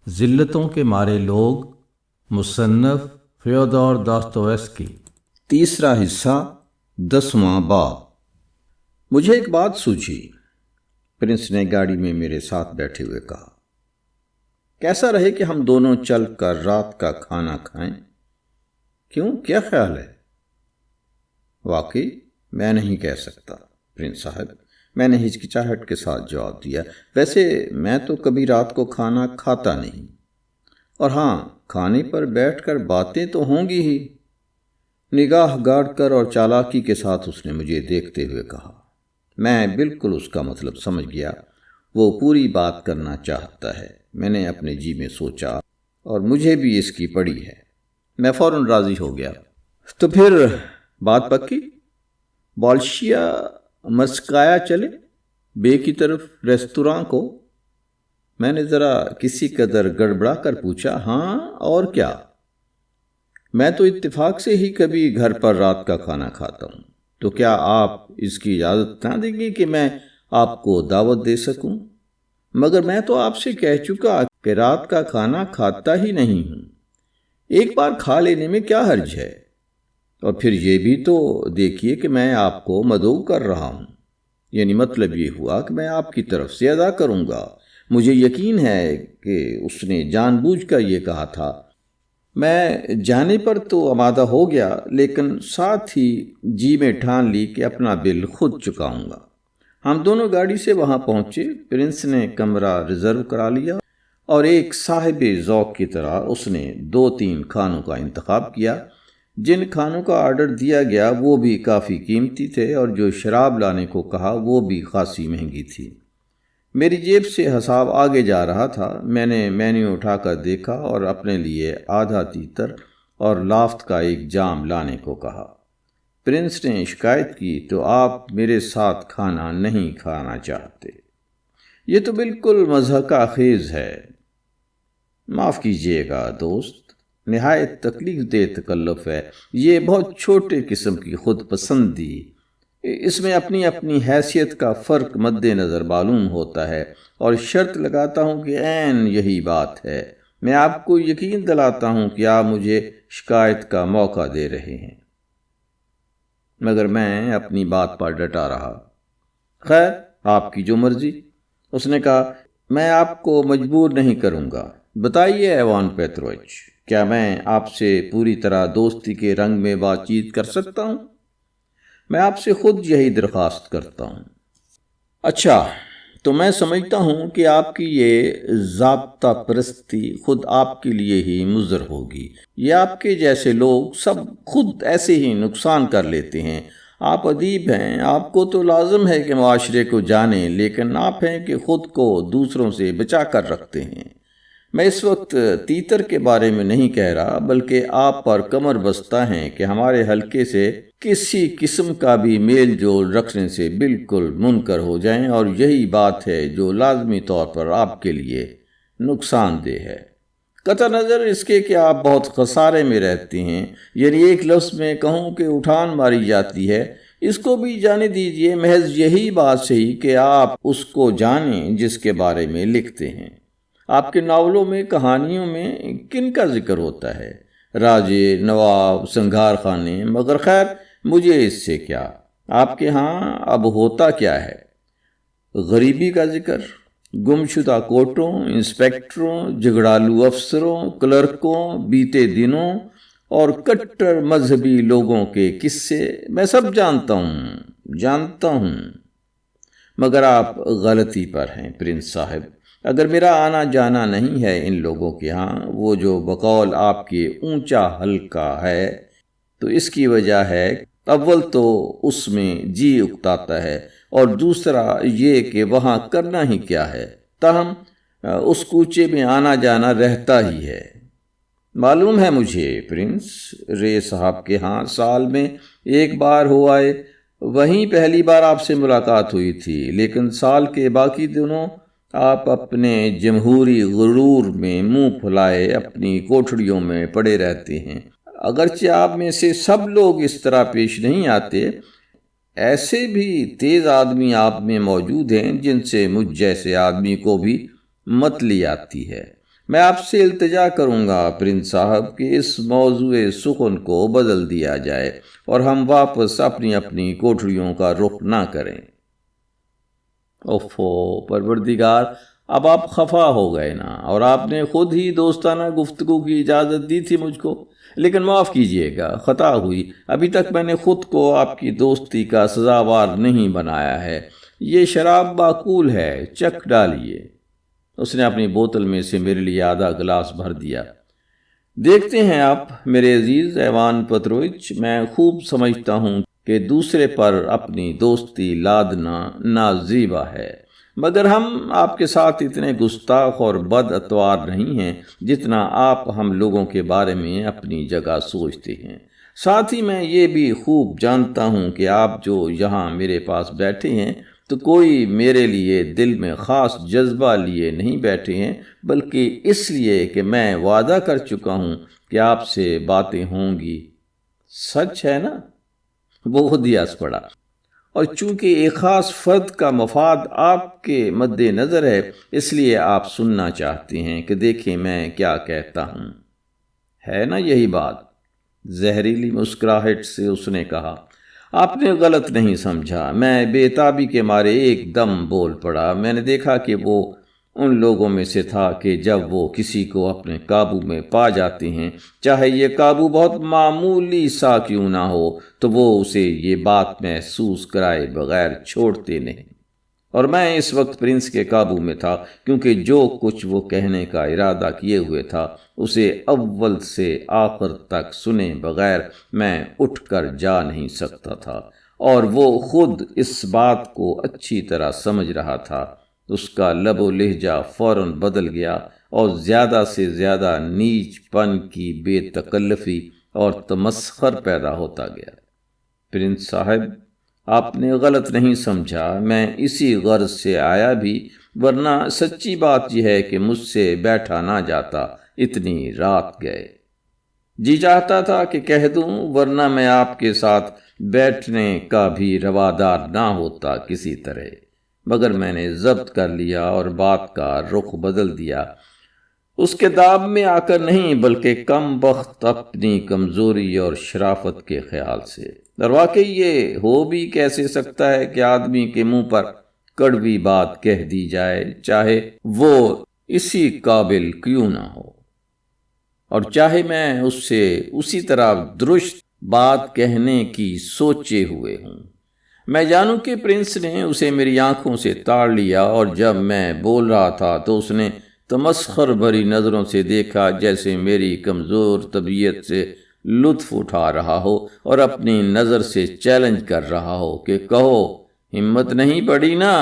ذلتوں کے مارے لوگ، مصنف فیودور داستویسکی۔ تیسرا حصہ، 10واں باب۔ مجھے ایک بات سوچی، پرنس نے گاڑی میں میرے ساتھ بیٹھے ہوئے کہا۔ کیسا رہے کہ ہم دونوں چل کر رات کا کھانا کھائیں؟ کیوں، کیا خیال ہے؟ واقعی میں نہیں کہہ سکتا پرنس صاحب، میں نے ہچکچاہٹ کے ساتھ جواب دیا۔ ویسے میں تو کبھی رات کو کھانا کھاتا نہیں، اور ہاں، کھانے پر بیٹھ کر باتیں تو ہوں گی ہی۔ نگاہ گاڑ کر اور چالاکی کے ساتھ اس نے مجھے دیکھتے ہوئے کہا۔ میں بالکل اس کا مطلب سمجھ گیا، وہ پوری بات کرنا چاہتا ہے۔ میں نے اپنے جی میں سوچا، اور مجھے بھی اس کی پڑی ہے۔ میں فوراً راضی ہو گیا۔ تو پھر بات پکی؟ بالشیا مسکایا چلے بے کی طرف ریستوراں کو؟ میں نے ذرا کسی قدر گڑبڑا کر پوچھا۔ ہاں، اور کیا؟ میں تو اتفاق سے ہی کبھی گھر پر رات کا کھانا کھاتا ہوں، تو کیا آپ اس کی اجازت نہ دیں گے کہ میں آپ کو دعوت دے سکوں؟ مگر میں تو آپ سے کہہ چکا کہ رات کا کھانا کھاتا ہی نہیں ہوں۔ ایک بار کھا لینے میں کیا حرج ہے؟ اور پھر یہ بھی تو دیکھیے کہ میں آپ کو مدعو کر رہا ہوں، یعنی مطلب یہ ہوا کہ میں آپ کی طرف سے ادا کروں گا۔ مجھے یقین ہے کہ اس نے جان بوجھ کر یہ کہا تھا۔ میں جانے پر تو آمادہ ہو گیا، لیکن ساتھ ہی جی میں ٹھان لی کہ اپنا بل خود چکاؤں گا۔ ہم دونوں گاڑی سے وہاں پہنچے۔ پرنس نے کمرہ ریزرو کرا لیا، اور ایک صاحب ذوق کی طرح اس نے 2-3 کھانوں کا انتخاب کیا۔ جن کھانوں کا آرڈر دیا گیا وہ بھی کافی قیمتی تھے، اور جو شراب لانے کو کہا وہ بھی خاصی مہنگی تھی۔ میری جیب سے حساب آگے جا رہا تھا۔ میں نے مینیو اٹھا کر دیکھا اور اپنے لیے آدھا تیتر اور لافت کا ایک جام لانے کو کہا۔ پرنس نے شکایت کی، تو آپ میرے ساتھ کھانا نہیں کھانا چاہتے؟ یہ تو بالکل مضحکہ خیز ہے۔ معاف کیجیے گا دوست، نہایت تکلیف دہ تکلف ہے۔ یہ بہت چھوٹے قسم کی خود پسندی، اس میں اپنی اپنی حیثیت کا فرق مد نظر معلوم ہوتا ہے، اور شرط لگاتا ہوں کہ عین یہی بات ہے۔ میں آپ کو یقین دلاتا ہوں کہ آپ مجھے شکایت کا موقع دے رہے ہیں، مگر میں اپنی بات پر ڈٹا رہا۔ خیر، آپ کی جو مرضی، اس نے کہا۔ میں آپ کو مجبور نہیں کروں گا۔ بتائیے ایوان پیترووچ، کیا میں آپ سے پوری طرح دوستی کے رنگ میں بات چیت کر سکتا ہوں؟ میں آپ سے خود یہی درخواست کرتا ہوں۔ اچھا، تو میں سمجھتا ہوں کہ آپ کی یہ ضابطہ پرستی خود آپ کے لیے ہی مضر ہوگی۔ یہ آپ کے جیسے لوگ سب خود ایسے ہی نقصان کر لیتے ہیں۔ آپ ادیب ہیں، آپ کو تو لازم ہے کہ معاشرے کو جانیں، لیکن آپ ہیں کہ خود کو دوسروں سے بچا کر رکھتے ہیں۔ میں اس وقت تیتر کے بارے میں نہیں کہہ رہا، بلکہ آپ پر کمر بستہ ہیں کہ ہمارے حلقے سے کسی قسم کا بھی میل جول رکھنے سے بالکل منکر ہو جائیں، اور یہی بات ہے جو لازمی طور پر آپ کے لیے نقصان دہ ہے۔ قطع نظر اس کے کہ آپ بہت خسارے میں رہتے ہیں، یعنی ایک لفظ میں کہوں کہ اٹھان ماری جاتی ہے، اس کو بھی جانے دیجئے۔ محض یہی بات صحیح کہ آپ اس کو جانیں جس کے بارے میں لکھتے ہیں۔ آپ کے ناولوں میں، کہانیوں میں کن کا ذکر ہوتا ہے؟ راجے، نواب، سنگھار خانے، مگر خیر مجھے اس سے کیا۔ آپ کے ہاں اب ہوتا کیا ہے؟ غریبی کا ذکر، گمشدہ کوٹوں، انسپیکٹروں، جھگڑالو افسروں، کلرکوں، بیتے دنوں، اور کٹر مذہبی لوگوں کے قصے۔ میں سب جانتا ہوں، مگر آپ غلطی پر ہیں پرنس صاحب۔ اگر میرا آنا جانا نہیں ہے ان لوگوں کے ہاں، وہ جو بقول آپ کے اونچا حلقہ ہے، تو اس کی وجہ ہے اول تو اس میں جی اکتاتا ہے، اور دوسرا یہ کہ وہاں کرنا ہی کیا ہے۔ تاہم اس کوچے میں آنا جانا رہتا ہی ہے۔ معلوم ہے مجھے پرنس، رے صاحب کے ہاں سال میں ایک بار ہو آئے، وہیں پہلی بار آپ سے ملاقات ہوئی تھی، لیکن سال کے باقی دنوں آپ اپنے جمہوری غرور میں منہ پھلائے اپنی کوٹھڑیوں میں پڑے رہتے ہیں۔ اگرچہ آپ میں سے سب لوگ اس طرح پیش نہیں آتے، ایسے بھی تیز آدمی آپ میں موجود ہیں جن سے مجھ جیسے آدمی کو بھی متلی آتی ہے۔ میں آپ سے التجا کروں گا پرنس صاحب کہ اس موضوع سخن کو بدل دیا جائے اور ہم واپس اپنی اپنی کوٹھریوں کا رخ نہ کریں۔ اوفو پروردگار، اب آپ خفا ہو گئے نا، اور آپ نے خود ہی دوستانہ گفتگو کی اجازت دی تھی مجھ کو، لیکن معاف کیجیے گا، خطا ہوئی۔ ابھی تک میں نے خود کو آپ کی دوستی کا سزاوار نہیں بنایا ہے۔ یہ شراب معقول ہے، چکھ ڈالیے۔ اس نے اپنی بوتل میں سے میرے لیے آدھا گلاس بھر دیا۔ دیکھتے ہیں آپ میرے عزیز ایوان پتروچ، میں خوب سمجھتا ہوں کہ دوسرے پر اپنی دوستی لادنا نازیبا ہے، مگر ہم آپ کے ساتھ اتنے گستاخ اور بد اتوار نہیں ہیں جتنا آپ ہم لوگوں کے بارے میں اپنی جگہ سوچتے ہیں۔ ساتھ ہی میں یہ بھی خوب جانتا ہوں کہ آپ جو یہاں میرے پاس بیٹھے ہیں تو کوئی میرے لیے دل میں خاص جذبہ لیے نہیں بیٹھے ہیں، بلکہ اس لیے کہ میں وعدہ کر چکا ہوں کہ آپ سے باتیں ہوں گی۔ سچ ہے نا؟ وہ خود ہی ہنس پڑا، اور چونکہ ایک خاص فرد کا مفاد آپ کے مد نظر ہے، اس لیے آپ سننا چاہتے ہیں کہ دیکھیں میں کیا کہتا ہوں، ہے نا یہی بات؟ زہریلی مسکراہٹ سے اس نے کہا۔ آپ نے غلط نہیں سمجھا، میں بے تابی کے مارے ایک دم بول پڑا۔ میں نے دیکھا کہ وہ ان لوگوں میں سے تھا کہ جب وہ کسی کو اپنے قابو میں پا جاتے ہیں، چاہے یہ قابو بہت معمولی سا کیوں نہ ہو، تو وہ اسے یہ بات محسوس کرائے بغیر چھوڑتے نہیں۔ اور میں اس وقت پرنس کے قابو میں تھا، کیونکہ جو کچھ وہ کہنے کا ارادہ کیے ہوئے تھا اسے اول سے آخر تک سنے بغیر میں اٹھ کر جا نہیں سکتا تھا، اور وہ خود اس بات کو اچھی طرح سمجھ رہا تھا۔ اس کا لب و لہجہ فوراً بدل گیا اور زیادہ سے زیادہ نیچ پن کی بے تکلفی اور تمسخر پیدا ہوتا گیا۔ پرنس صاحب، آپ نے غلط نہیں سمجھا، میں اسی غرض سے آیا بھی، ورنہ سچی بات یہ ہے کہ مجھ سے بیٹھا نہ جاتا، اتنی رات گئے۔ جی چاہتا تھا کہ کہہ دوں، ورنہ میں آپ کے ساتھ بیٹھنے کا بھی روادار نہ ہوتا کسی طرح، مگر میں نے ضبط کر لیا اور بات کا رخ بدل دیا، اس کے دام میں آ کر نہیں، بلکہ کم بخت اپنی کمزوری اور شرافت کے خیال سے۔ اور واقعی یہ ہو بھی کیسے سکتا ہے کہ آدمی کے منہ پر کڑوی بات کہہ دی جائے، چاہے وہ اسی قابل کیوں نہ ہو، اور چاہے میں اس سے اسی طرح درست بات کہنے کی سوچے ہوئے ہوں۔ میں جانوں کہ پرنس نے اسے میری آنکھوں سے تاڑ لیا، اور جب میں بول رہا تھا تو اس نے تمسخر بھری نظروں سے دیکھا، جیسے میری کمزور طبیعت سے لطف اٹھا رہا ہو اور اپنی نظر سے چیلنج کر رہا ہو کہ کہو، ہمت نہیں پڑی نا،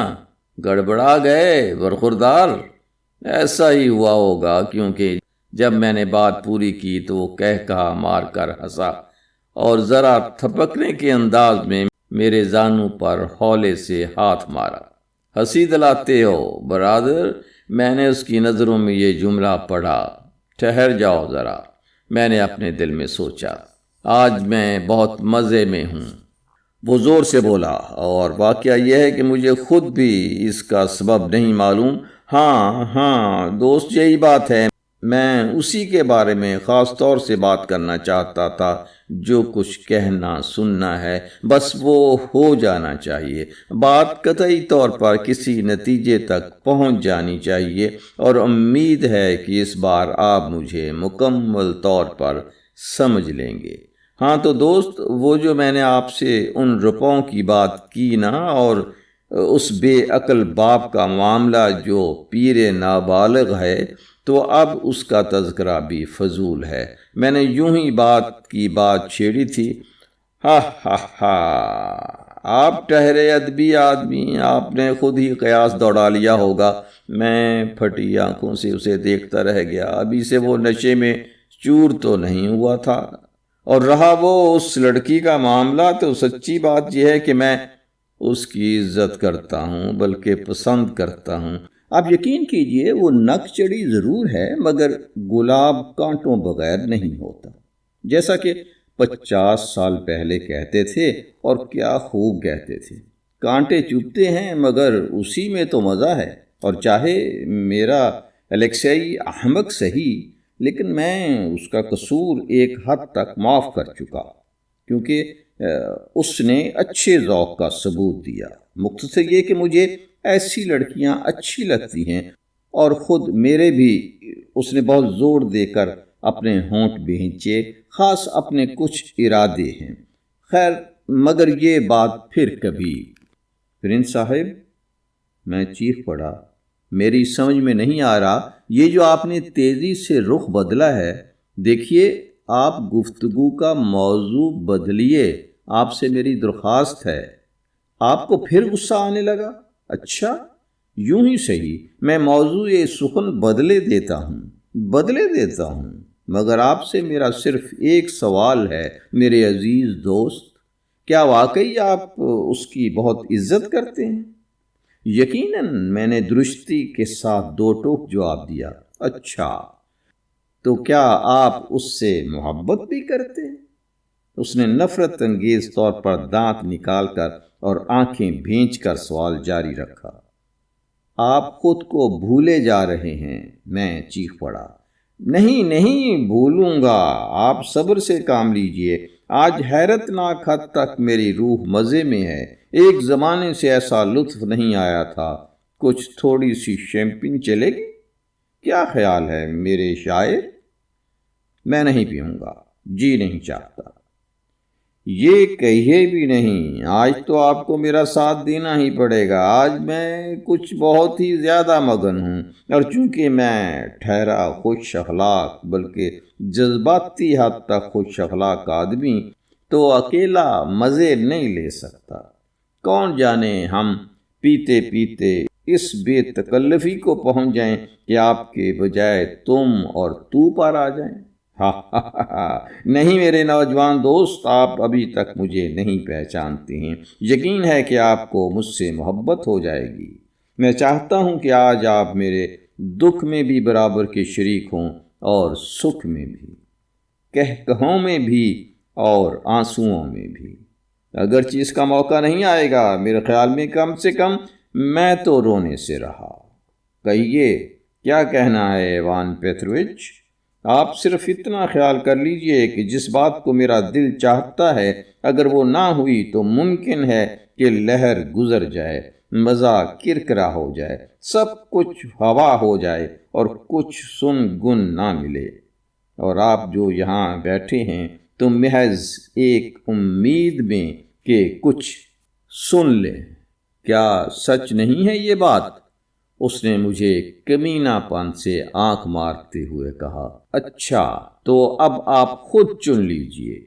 گڑبڑا گئے برخوردار۔ ایسا ہی ہوا ہوگا، کیونکہ جب میں نے بات پوری کی تو وہ کہہ کہا مار کر ہنسا اور ذرا تھپکنے کے انداز میں میرے زانوں پر ہولے سے ہاتھ مارا۔ ہنسی دلاتے ہو برادر، میں نے اس کی نظروں میں یہ جملہ پڑھا۔ ٹھہر جاؤ ذرا، میں نے اپنے دل میں سوچا، آج میں بہت مزے میں ہوں۔ وہ زور سے بولا، اور واقعہ یہ ہے کہ مجھے خود بھی اس کا سبب نہیں معلوم۔ ہاں دوست، یہی بات ہے، میں اسی کے بارے میں خاص طور سے بات کرنا چاہتا تھا۔ جو کچھ کہنا سننا ہے بس وہ ہو جانا چاہیے، بات قطعی طور پر کسی نتیجے تک پہنچ جانی چاہیے، اور امید ہے کہ اس بار آپ مجھے مکمل طور پر سمجھ لیں گے۔ ہاں تو دوست، وہ جو میں نے آپ سے ان روپوں کی بات کی نا، اور اس بے عقل باپ کا معاملہ جو پیر نابالغ ہے، تو اب اس کا تذکرہ بھی فضول ہے۔ میں نے یوں ہی بات کی بات چھیڑی تھی۔ ہا آپ ٹھہرے ادبی آدمی، آپ نے خود ہی قیاس دوڑا لیا ہوگا۔ میں پھٹی آنکھوں سے اسے دیکھتا رہ گیا۔ ابھی سے وہ نشے میں چور تو نہیں ہوا تھا، اور رہا وہ اس لڑکی کا معاملہ، تو سچی بات یہ ہے کہ میں اس کی عزت کرتا ہوں، بلکہ پسند کرتا ہوں۔ آپ یقین کیجئے، وہ نک چڑی ضرور ہے، مگر گلاب کانٹوں بغیر نہیں ہوتا، جیسا کہ 50 سال پہلے کہتے تھے، اور کیا خوب کہتے تھے۔ کانٹے چبھتے ہیں، مگر اسی میں تو مزہ ہے، اور چاہے میرا الیکسیئی احمق سہی، لیکن میں اس کا قصور ایک حد تک معاف کر چکا، کیونکہ اس نے اچھے ذوق کا ثبوت دیا۔ مختصر یہ کہ مجھے ایسی لڑکیاں اچھی لگتی ہیں، اور خود میرے بھی اس نے بہت زور دے کر اپنے ہونٹ بھینچے، خاص اپنے کچھ ارادے ہیں۔ خیر، مگر یہ بات پھر کبھی۔ پرنس صاحب، میں چیخ پڑا، میری سمجھ میں نہیں آ رہا، یہ جو آپ نے تیزی سے رخ بدلا ہے۔ دیکھیے، آپ گفتگو کا موضوع بدلیے، آپ سے میری درخواست ہے۔ آپ کو پھر غصہ آنے لگا؟ اچھا، یوں ہی صحیح، میں موضوع سخن بدلے دیتا ہوں، مگر آپ سے میرا صرف ایک سوال ہے میرے عزیز دوست، کیا واقعی آپ اس کی بہت عزت کرتے ہیں؟ یقیناً، میں نے درستی کے ساتھ دو ٹوک جواب دیا۔ اچھا، تو کیا آپ اس سے محبت بھی کرتے ہیں؟ اس نے نفرت انگیز طور پر دانت نکال کر اور آنکھیں بھینچ کر سوال جاری رکھا۔ آپ خود کو بھولے جا رہے ہیں، میں چیخ پڑا۔ نہیں بھولوں گا، آپ صبر سے کام لیجئے۔ آج حیرت ناک حد تک میری روح مزے میں ہے، ایک زمانے سے ایسا لطف نہیں آیا تھا۔ کچھ تھوڑی سی شیمپین چلے گی؟ کیا خیال ہے میرے شاعر؟ میں نہیں پیوں گا، جی نہیں چاہتا۔ یہ کہیے بھی نہیں، آج تو آپ کو میرا ساتھ دینا ہی پڑے گا۔ آج میں کچھ بہت ہی زیادہ مگن ہوں، اور چونکہ میں ٹھہرا خوش اخلاق بلکہ جذباتی حد تک خوش اخلاق آدمی تو اکیلا مزے نہیں لے سکتا۔ کون جانے ہم پیتے پیتے اس بے تکلفی کو پہنچ جائیں کہ آپ کے بجائے تم اور تو پر آ جائیں۔ نہیں میرے نوجوان دوست، آپ ابھی تک مجھے نہیں پہچانتے ہیں۔ یقین ہے کہ آپ کو مجھ سے محبت ہو جائے گی۔ میں چاہتا ہوں کہ آج آپ میرے دکھ میں بھی برابر کے شریک ہوں، اور سکھ میں بھی، کہکہوں میں بھی اور آنسوؤں میں بھی۔ اگرچہ اس کا موقع نہیں آئے گا، میرے خیال میں کم سے کم میں تو رونے سے رہا۔ کہیے، کیا کہنا ہے ایوان پیتروچ؟ آپ صرف اتنا خیال کر لیجئے کہ جس بات کو میرا دل چاہتا ہے، اگر وہ نہ ہوئی تو ممکن ہے کہ لہر گزر جائے، مزہ کرکرا ہو جائے، سب کچھ ہوا ہو جائے اور کچھ سن گن نہ ملے۔ اور آپ جو یہاں بیٹھے ہیں تو محض ایک امید میں کہ کچھ سن لیں۔ کیا سچ نہیں ہے یہ بات؟ اس نے مجھے کمینہ پن سے آنکھ مارتے ہوئے کہا۔ اچھا، تو اب آپ خود چن لیجئے۔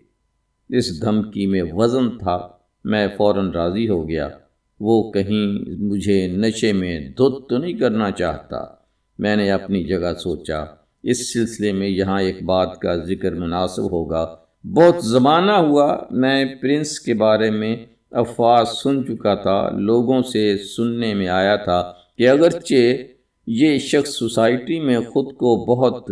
اس دھمکی میں وزن تھا۔ میں فوراً راضی ہو گیا۔ وہ کہیں مجھے نشے میں دھت تو نہیں کرنا چاہتا۔ میں نے اپنی جگہ سوچا، اس سلسلے میں یہاں ایک بات کا ذکر مناسب ہوگا۔ بہت زمانہ ہوا میں پرنس کے بارے میں افواہ سن چکا تھا۔ لوگوں سے سننے میں آیا تھا کہ اگرچہ یہ شخص سوسائٹی میں خود کو بہت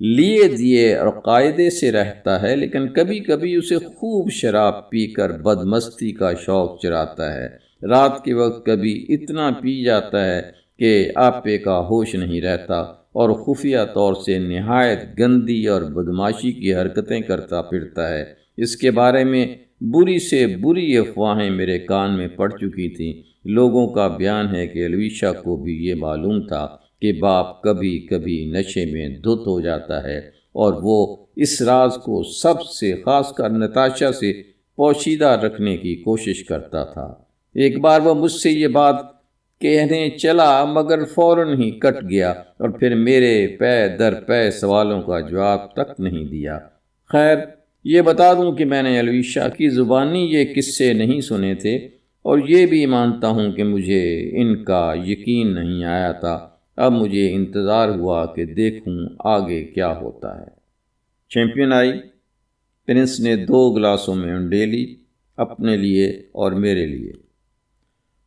لیے دیے اور قاعدے سے رہتا ہے، لیکن کبھی کبھی اسے خوب شراب پی کر بدمستی کا شوق چڑھاتا ہے۔ رات کے وقت کبھی اتنا پی جاتا ہے کہ آپے کا ہوش نہیں رہتا، اور خفیہ طور سے نہایت گندی اور بدماشی کی حرکتیں کرتا پھرتا ہے۔ اس کے بارے میں بری سے بری افواہیں میرے کان میں پڑ چکی تھیں۔ لوگوں کا بیان ہے کہ الویشا کو بھی یہ معلوم تھا کہ باپ کبھی کبھی نشے میں دھت ہو جاتا ہے، اور وہ اس راز کو سب سے، خاص کر نتاشا سے پوشیدہ رکھنے کی کوشش کرتا تھا۔ ایک بار وہ مجھ سے یہ بات کہنے چلا، مگر فوراً ہی کٹ گیا، اور پھر میرے پے در پے سوالوں کا جواب تک نہیں دیا۔ خیر، یہ بتا دوں کہ میں نے الویشا کی زبانی یہ قصے نہیں سنے تھے، اور یہ بھی مانتا ہوں کہ مجھے ان کا یقین نہیں آیا تھا۔ اب مجھے انتظار ہوا کہ دیکھوں آگے کیا ہوتا ہے۔ Champion I. پرنس نے 2 گلاسوں میں انڈیلی، اپنے لیے اور میرے لیے۔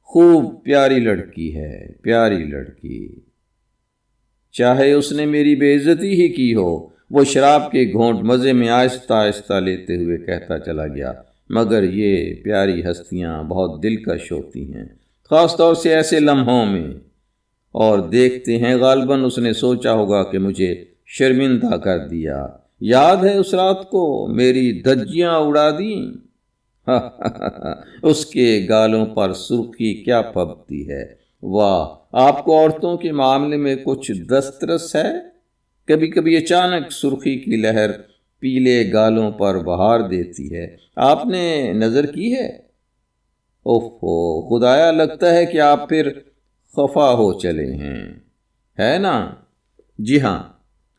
خوب پیاری لڑکی ہے، پیاری لڑکی، چاہے اس نے میری بے عزتی ہی کی ہو۔ وہ شراب کے گھونٹ مزے میں آہستہ آہستہ لیتے ہوئے کہتا چلا گیا، مگر یہ پیاری ہستیاں بہت دلکش ہوتی ہیں، خاص طور سے ایسے لمحوں میں۔ اور دیکھتے ہیں غالباً اس نے سوچا ہوگا کہ مجھے شرمندہ کر دیا۔ یاد ہے اس رات کو میری دھجیاں اڑا دیں؟ اس کے گالوں پر سرخی کیا پھبتی ہے۔ واہ، آپ کو عورتوں کے معاملے میں کچھ دسترس ہے؟ کبھی کبھی اچانک سرخی کی لہر پیلے گالوں پر بہار دیتی ہے۔ آپ نے نظر کی ہے؟ اوفو خدایا، لگتا ہے کہ آپ پھر خفا ہو چلے ہیں، ہے نا؟ جی ہاں،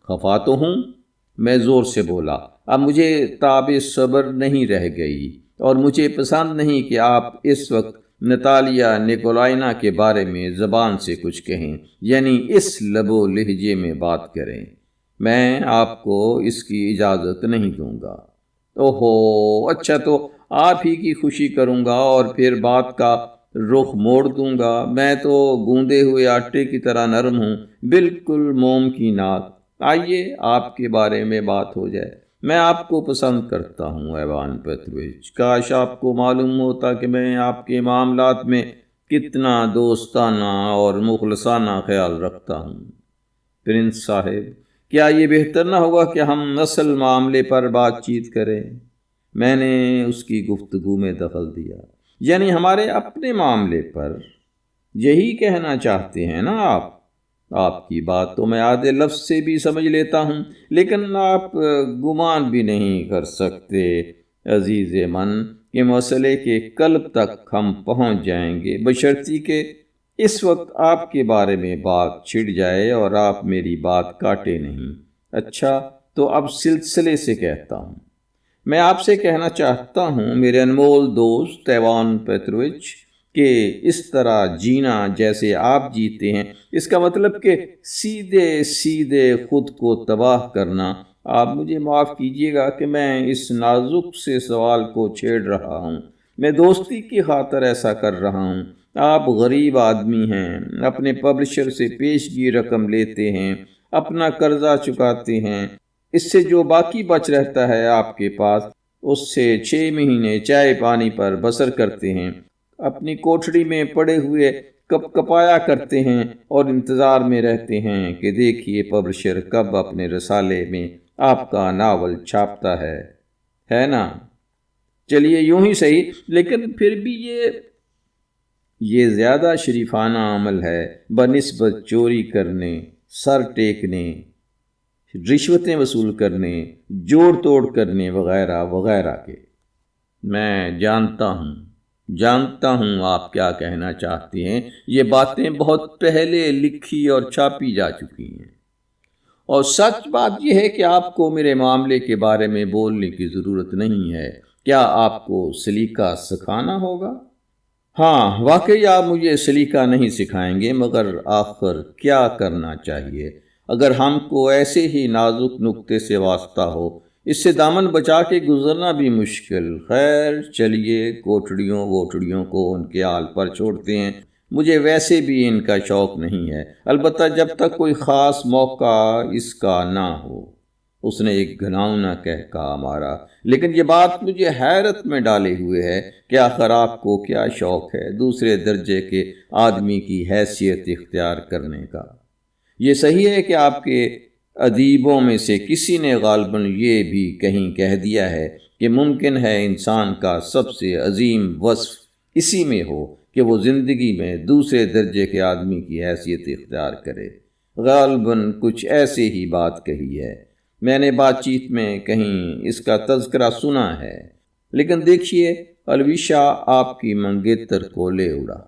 خفا تو ہوں، میں زور سے بولا۔ اب مجھے تاب صبر نہیں رہ گئی، اور مجھے پسند نہیں کہ آپ اس وقت نتالیہ نیکولائنا کے بارے میں زبان سے کچھ کہیں، یعنی اس لب و لہجے میں بات کریں۔ میں آپ کو اس کی اجازت نہیں دوں گا۔ اوہو، اچھا، تو آپ ہی کی خوشی کروں گا اور پھر بات کا رخ موڑ دوں گا۔ میں تو گوندے ہوئے آٹے کی طرح نرم ہوں، بالکل موم کی ناک۔ آئیے آپ کے بارے میں بات ہو جائے۔ میں آپ کو پسند کرتا ہوں ایوان پیترویچ۔ کاش آپ کو معلوم ہوتا کہ میں آپ کے معاملات میں کتنا دوستانہ اور مخلصانہ خیال رکھتا ہوں۔ پرنس صاحب، کیا یہ بہتر نہ ہوگا کہ ہم اصل معاملے پر بات چیت کریں؟ میں نے اس کی گفتگو میں دخل دیا۔ یعنی ہمارے اپنے معاملے پر؟ یہی کہنا چاہتے ہیں نا آپ؟ آپ کی بات تو میں آدھے لفظ سے بھی سمجھ لیتا ہوں، لیکن آپ گمان بھی نہیں کر سکتے عزیز من کہ مسئلے کے قلب تک ہم پہنچ جائیں گے، بشرطی کہ اس وقت آپ کے بارے میں بات چھڑ جائے اور آپ میری بات کاٹے نہیں۔ اچھا، تو اب سلسلے سے کہتا ہوں۔ میں آپ سے کہنا چاہتا ہوں میرے انمول دوست ایوان پیترووچ کہ اس طرح جینا جیسے آپ جیتے ہیں، اس کا مطلب کہ سیدھے سیدھے خود کو تباہ کرنا۔ آپ مجھے معاف کیجیے گا کہ میں اس نازک سے سوال کو چھیڑ رہا ہوں، میں دوستی کی خاطر ایسا کر رہا ہوں۔ آپ غریب آدمی ہیں، اپنے پبلشر سے پیشگی رقم لیتے ہیں، اپنا قرضہ چکاتے ہیں، اس سے جو باقی بچ رہتا ہے آپ کے پاس، اس سے 6 مہینے چائے پانی پر بسر کرتے ہیں، اپنی کوٹھڑی میں پڑے ہوئے کپ کپایا کرتے ہیں اور انتظار میں رہتے ہیں کہ دیکھیے پبلشر کب اپنے رسالے میں آپ کا ناول چھاپتا ہے نا؟ چلیے یوں ہی صحیح، لیکن پھر بھی یہ زیادہ شریفانہ عمل ہے بنسبت چوری کرنے، سر ٹیکنے، رشوتیں وصول کرنے، جوڑ توڑ کرنے وغیرہ وغیرہ کے۔ میں جانتا ہوں آپ کیا کہنا چاہتے ہیں۔ یہ باتیں بہت پہلے لکھی اور چھاپی جا چکی ہیں، اور سچ بات یہ ہے کہ آپ کو میرے معاملے کے بارے میں بولنے کی ضرورت نہیں ہے۔ کیا آپ کو سلیقہ سکھانا ہوگا؟ ہاں، واقعی آپ مجھے سلیقہ نہیں سکھائیں گے، مگر آخر کیا کرنا چاہیے؟ اگر ہم کو ایسے ہی نازک نقطے سے واسطہ ہو، اس سے دامن بچا کے گزرنا بھی مشکل۔ خیر چلیے، کوٹڑیوں ووٹڑیوں کو ان کے حال پر چھوڑتے ہیں، مجھے ویسے بھی ان کا شوق نہیں ہے، البتہ جب تک کوئی خاص موقع اس کا نہ ہو۔ اس نے ایک گھناؤنا کہا مارا، لیکن یہ بات مجھے حیرت میں ڈالے ہوئے ہے کہ آخر آپ کو کیا شوق ہے دوسرے درجے کے آدمی کی حیثیت اختیار کرنے کا؟ یہ صحیح ہے کہ آپ کے ادیبوں میں سے کسی نے غالباً یہ بھی کہیں کہہ دیا ہے کہ ممکن ہے انسان کا سب سے عظیم وصف اسی میں ہو کہ وہ زندگی میں دوسرے درجے کے آدمی کی حیثیت اختیار کرے۔ غالباً کچھ ایسے ہی بات کہی ہے، میں نے بات چیت میں کہیں اس کا تذکرہ سنا ہے، لیکن دیکھیے الوشا آپ کی منگیتر کو لے اڑا۔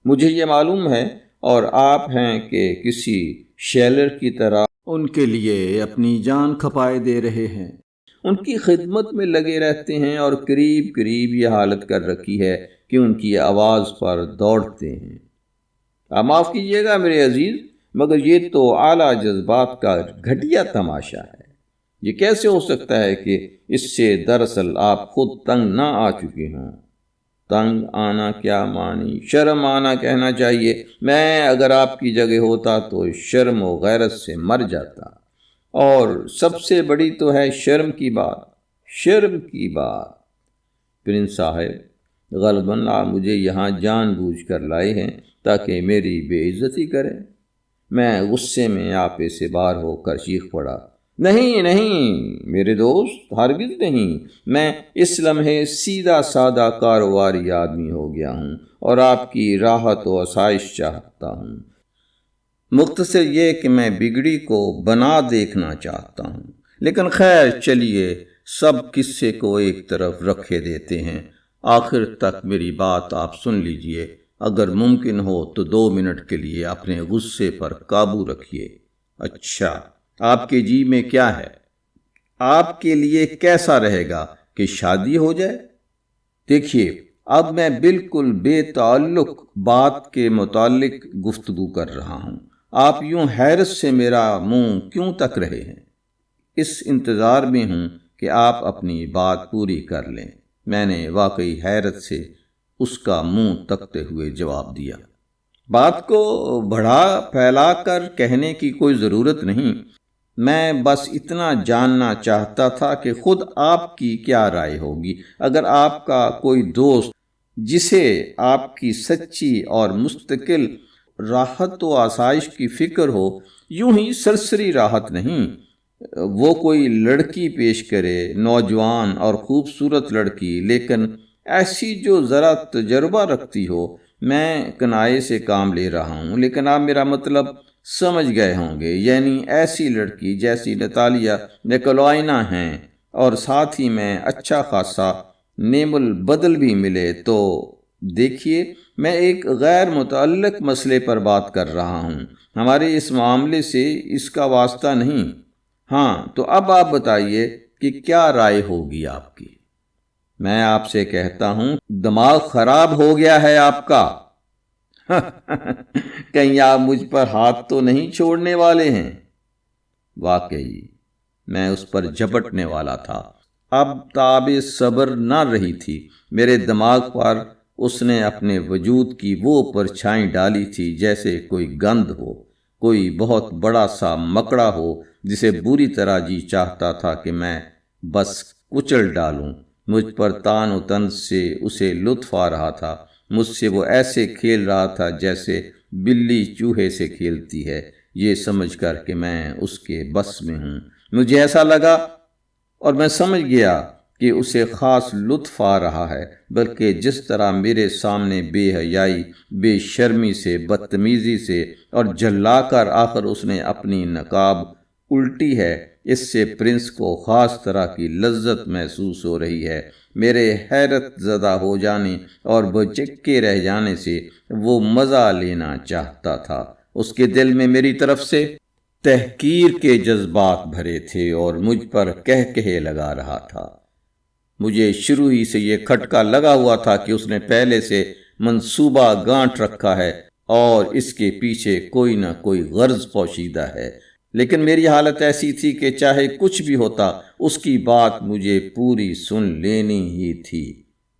مجھے یہ معلوم ہے، اور آپ ہیں کہ کسی شیلر کی طرح ان کے لیے اپنی جان کھپائے دے رہے ہیں، ان کی خدمت میں لگے رہتے ہیں، اور قریب قریب یہ حالت کر رکھی ہے کہ ان کی آواز پر دوڑتے ہیں۔ آپ معاف کیجیے گا میرے عزیز، مگر یہ تو اعلیٰ جذبات کا گھٹیا تماشا ہے۔ یہ کیسے ہو سکتا ہے کہ اس سے دراصل آپ خود تنگ نہ آ چکے ہوں؟ تنگ آنا کیا معنی؟ شرم آنا کہنا چاہیے۔ میں اگر آپ کی جگہ ہوتا تو شرم و غیرت سے مر جاتا، اور سب سے بڑی تو ہے شرم کی بات۔ پرنس صاحب، غالباً آپ مجھے یہاں جان بوجھ کر لائے ہیں تاکہ میری بے عزتی کریں۔ میں غصے میں آپے سے باہر ہو کر چیخ پڑا، نہیں نہیں میرے دوست، ہرگز نہیں، میں اس لمحے سیدھا سادہ کاروباری آدمی ہو گیا ہوں اور آپ کی راحت و آسائش چاہتا ہوں۔ مختصر یہ کہ میں بگڑی کو بنا دیکھنا چاہتا ہوں۔ لیکن خیر چلیے، سب قصے کو ایک طرف رکھے دیتے ہیں، آخر تک میری بات آپ سن لیجئے۔ اگر ممکن ہو تو 2 منٹ کے لیے اپنے غصے پر قابو رکھیے۔ اچھا، آپ کے جی میں کیا ہے؟ آپ کے لیے کیسا رہے گا کہ شادی ہو جائے؟ دیکھیے، اب میں بالکل بے تعلق بات کے متعلق گفتگو کر رہا ہوں۔ آپ یوں حیرت سے میرا منہ کیوں تک رہے ہیں؟ اس انتظار میں ہوں کہ آپ اپنی بات پوری کر لیں۔ میں نے واقعی حیرت سے اس کا منہ تکتے ہوئے جواب دیا۔ بات کو بڑھا پھیلا کر کہنے کی کوئی ضرورت نہیں، میں بس اتنا جاننا چاہتا تھا کہ خود آپ کی کیا رائے ہوگی اگر آپ کا کوئی دوست جسے آپ کی سچی اور مستقل راحت و آسائش کی فکر ہو، یوں ہی سرسری راحت نہیں، وہ کوئی لڑکی پیش کرے، نوجوان اور خوبصورت لڑکی، لیکن ایسی جو ذرا تجربہ رکھتی ہو۔ میں کنائے سے کام لے رہا ہوں، لیکن آپ میرا مطلب سمجھ گئے ہوں گے، یعنی ایسی لڑکی جیسی نتالیہ نیکولائنا ہیں، اور ساتھ ہی میں اچھا خاصا نیم البدل بھی ملے تو۔ دیکھیے، میں ایک غیر متعلق مسئلے پر بات کر رہا ہوں، ہمارے اس معاملے سے اس کا واسطہ نہیں۔ ہاں، تو اب آپ بتائیے کہ کیا رائے ہوگی آپ کی؟ میں آپ سے کہتا ہوں، دماغ خراب ہو گیا ہے آپ کا؟ کہیں آپ مجھ پر ہاتھ تو نہیں چھوڑنے والے ہیں؟ واقعی میں اس پر جھپٹنے والا تھا، اب تاب صبر نہ رہی تھی۔ میرے دماغ پر اس نے اپنے وجود کی وہ پرچھائی ڈالی تھی جیسے کوئی گند ہو، کوئی بہت بڑا سا مکڑا ہو جسے بری طرح جی چاہتا تھا کہ میں بس کچل ڈالوں۔ مجھ پر تان و طنز سے اسے لطف آ رہا تھا، مجھ سے وہ ایسے کھیل رہا تھا جیسے بلی چوہے سے کھیلتی ہے، یہ سمجھ کر کہ میں اس کے بس میں ہوں۔ مجھے ایسا لگا اور میں سمجھ گیا کہ اسے خاص لطف آ رہا ہے، بلکہ جس طرح میرے سامنے بے حیائی، بے شرمی سے، بدتمیزی سے اور جھلا کر آخر اس نے اپنی نقاب الٹی ہے، اس سے پرنس کو خاص طرح کی لذت محسوس ہو رہی ہے۔ میرے حیرت زدہ ہو جانے اور بچکے رہ جانے سے وہ مزہ لینا چاہتا تھا۔ اس کے دل میں میری طرف سے تحقیر کے جذبات بھرے تھے اور مجھ پر کہے لگا رہا تھا۔ مجھے شروع ہی سے یہ کھٹکا لگا ہوا تھا کہ اس نے پہلے سے منصوبہ گانٹ رکھا ہے اور اس کے پیچھے کوئی نہ کوئی غرض پوشیدہ ہے، لیکن میری حالت ایسی تھی کہ چاہے کچھ بھی ہوتا اس کی بات مجھے پوری سن لینی ہی تھی۔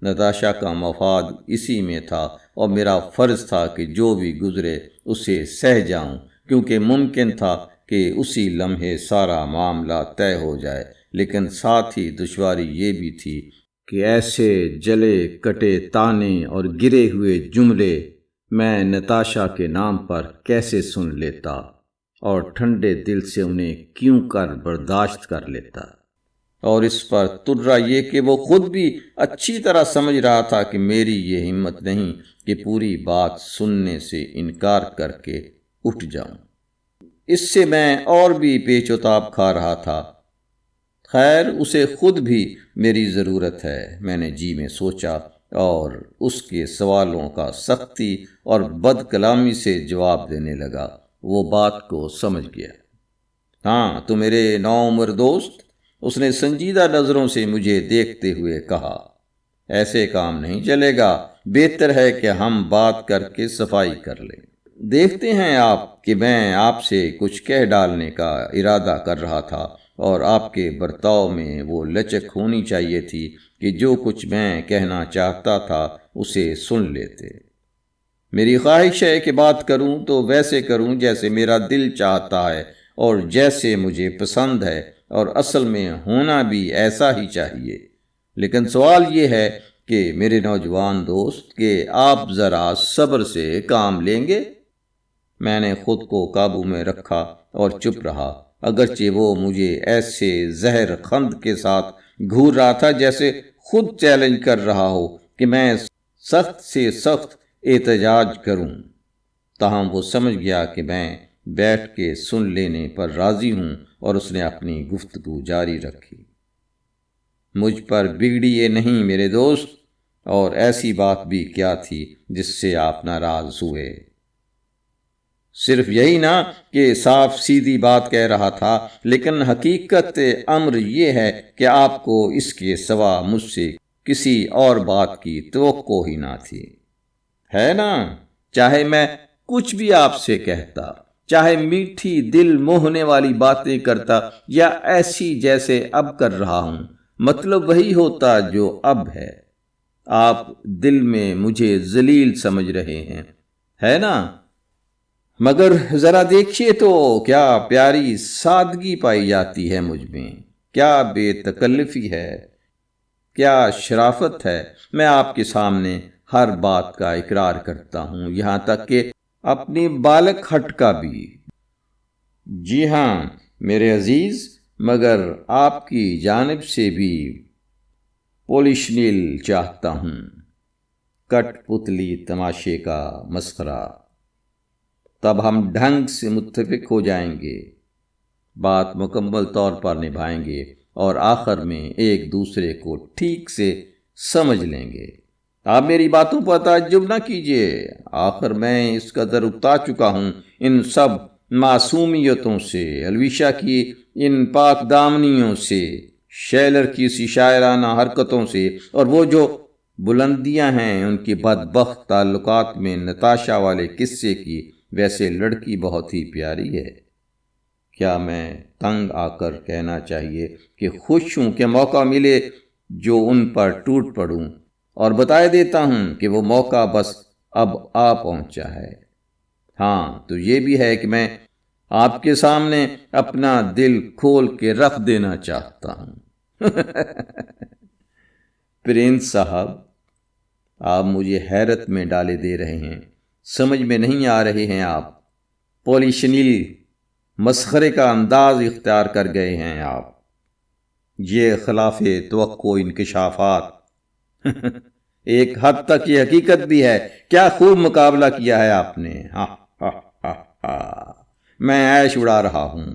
نتاشا کا مفاد اسی میں تھا اور میرا فرض تھا کہ جو بھی گزرے اسے سہ جاؤں، کیونکہ ممکن تھا کہ اسی لمحے سارا معاملہ طے ہو جائے، لیکن ساتھ ہی دشواری یہ بھی تھی کہ ایسے جلے کٹے تانے اور گرے ہوئے جملے میں نتاشا کے نام پر کیسے سن لیتا اور ٹھنڈے دل سے انہیں کیوں کر برداشت کر لیتا، اور اس پر ترا یہ کہ وہ خود بھی اچھی طرح سمجھ رہا تھا کہ میری یہ ہمت نہیں کہ پوری بات سننے سے انکار کر کے اٹھ جاؤں۔ اس سے میں اور بھی پیچ و تاب کھا رہا تھا۔ خیر، اسے خود بھی میری ضرورت ہے، میں نے جی میں سوچا اور اس کے سوالوں کا سختی اور بد کلامی سے جواب دینے لگا۔ وہ بات کو سمجھ گیا۔ ہاں تو میرے نوعمر دوست، اس نے سنجیدہ نظروں سے مجھے دیکھتے ہوئے کہا، ایسے کام نہیں چلے گا، بہتر ہے کہ ہم بات کر کے صفائی کر لیں۔ دیکھتے ہیں آپ کہ میں آپ سے کچھ کہہ ڈالنے کا ارادہ کر رہا تھا اور آپ کے برتاؤ میں وہ لچک ہونی چاہیے تھی کہ جو کچھ میں کہنا چاہتا تھا اسے سن لیتے۔ میری خواہش ہے کہ بات کروں تو ویسے کروں جیسے میرا دل چاہتا ہے اور جیسے مجھے پسند ہے، اور اصل میں ہونا بھی ایسا ہی چاہیے۔ لیکن سوال یہ ہے کہ میرے نوجوان دوست کہ آپ ذرا صبر سے کام لیں گے؟ میں نے خود کو قابو میں رکھا اور چپ رہا، اگرچہ وہ مجھے ایسے زہر خند کے ساتھ گھور رہا تھا جیسے خود چیلنج کر رہا ہو کہ میں سخت سے سخت احتجاج کروں۔ تاہم وہ سمجھ گیا کہ میں بیٹھ کے سن لینے پر راضی ہوں، اور اس نے اپنی گفتگو جاری رکھی۔ مجھ پر بگڑی یہ نہیں میرے دوست، اور ایسی بات بھی کیا تھی جس سے آپ ناراض ہوئے؟ صرف یہی نا کہ صاف سیدھی بات کہہ رہا تھا، لیکن حقیقت امر یہ ہے کہ آپ کو اس کے سوا مجھ سے کسی اور بات کی توقع ہی نہ تھی، ہے نا؟ چاہے میں کچھ بھی آپ سے کہتا، چاہے میٹھی دل موہنے والی باتیں کرتا، یا ایسی جیسے اب کر رہا ہوں، مطلب وہی ہوتا جو اب ہے۔ آپ دل میں مجھے ذلیل سمجھ رہے ہیں، ہے نا؟ مگر ذرا دیکھیے تو کیا پیاری سادگی پائی جاتی ہے مجھ میں، کیا بے تکلفی ہے، کیا شرافت ہے۔ میں آپ کے سامنے ہر بات کا اقرار کرتا ہوں، یہاں تک کہ اپنی بالک ہٹ کا بھی۔ جی ہاں میرے عزیز، مگر آپ کی جانب سے بھی پولیشنیل چاہتا ہوں، کٹ پتلی تماشے کا مسخرہ۔ تب ہم ڈھنگ سے متفق ہو جائیں گے، بات مکمل طور پر نبھائیں گے، اور آخر میں ایک دوسرے کو ٹھیک سے سمجھ لیں گے۔ آپ میری باتوں پر تعجب نہ کیجیے، آخر میں اس قدر اکتا چکا ہوں ان سب معصومیتوں سے، الویشا کی ان پاک دامنیوں سے، شیلر کی اسی شاعرانہ حرکتوں سے، اور وہ جو بلندیاں ہیں ان کی بدبخت تعلقات میں نتاشا والے قصے کی۔ ویسے لڑکی بہت ہی پیاری ہے، کیا میں تنگ آ کر کہنا چاہیے کہ خوش ہوں کہ موقع ملے جو ان پر ٹوٹ پڑوں، اور بتائے دیتا ہوں کہ وہ موقع بس اب آ پہنچا ہے۔ ہاں تو یہ بھی ہے کہ میں آپ کے سامنے اپنا دل کھول کے رکھ دینا چاہتا ہوں۔ پرنس صاحب، آپ مجھے حیرت میں ڈالے دے رہے ہیں، سمجھ میں نہیں آ رہے ہیں، آپ پولیشنیل مسخرے کا انداز اختیار کر گئے ہیں آپ، یہ خلاف توقع انکشافات۔ ایک حد تک یہ حقیقت بھی ہے، کیا خوب مقابلہ کیا ہے آپ نے۔ میں عیش اڑا رہا ہوں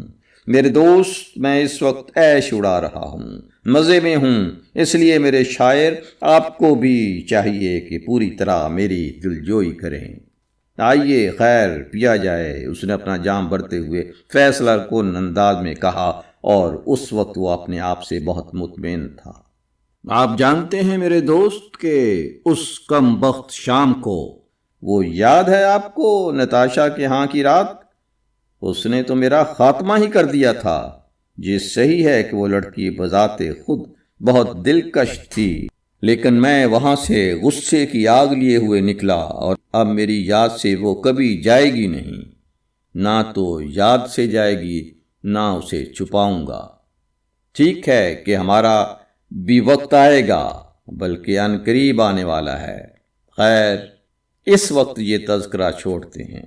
میرے دوست، میں اس وقت عیش اڑا رہا ہوں، مزے میں ہوں، اس لیے میرے شاعر آپ کو بھی چاہیے کہ پوری طرح میری دلجوئی کریں۔ آئیے خیر پیا جائے، اس نے اپنا جام بھرتے ہوئے فیصلہ کن انداز میں کہا، اور اس وقت وہ اپنے آپ سے بہت مطمئن تھا۔ آپ جانتے ہیں میرے دوست کہ اس کم بخت شام کو، وہ یاد ہے آپ کو نتاشا کے ہاں کی رات، اس نے تو میرا خاتمہ ہی کر دیا تھا۔ یہ صحیح ہے کہ وہ لڑکی بذات خود بہت دلکش تھی، لیکن میں وہاں سے غصے کی آگ لیے ہوئے نکلا، اور اب میری یاد سے وہ کبھی جائے گی نہیں، نہ تو یاد سے جائے گی، نہ اسے چھپاؤں گا۔ ٹھیک ہے کہ ہمارا بھی وقت آئے گا، بلکہ ان قریب آنے والا ہے۔ خیر اس وقت یہ تذکرہ چھوڑتے ہیں،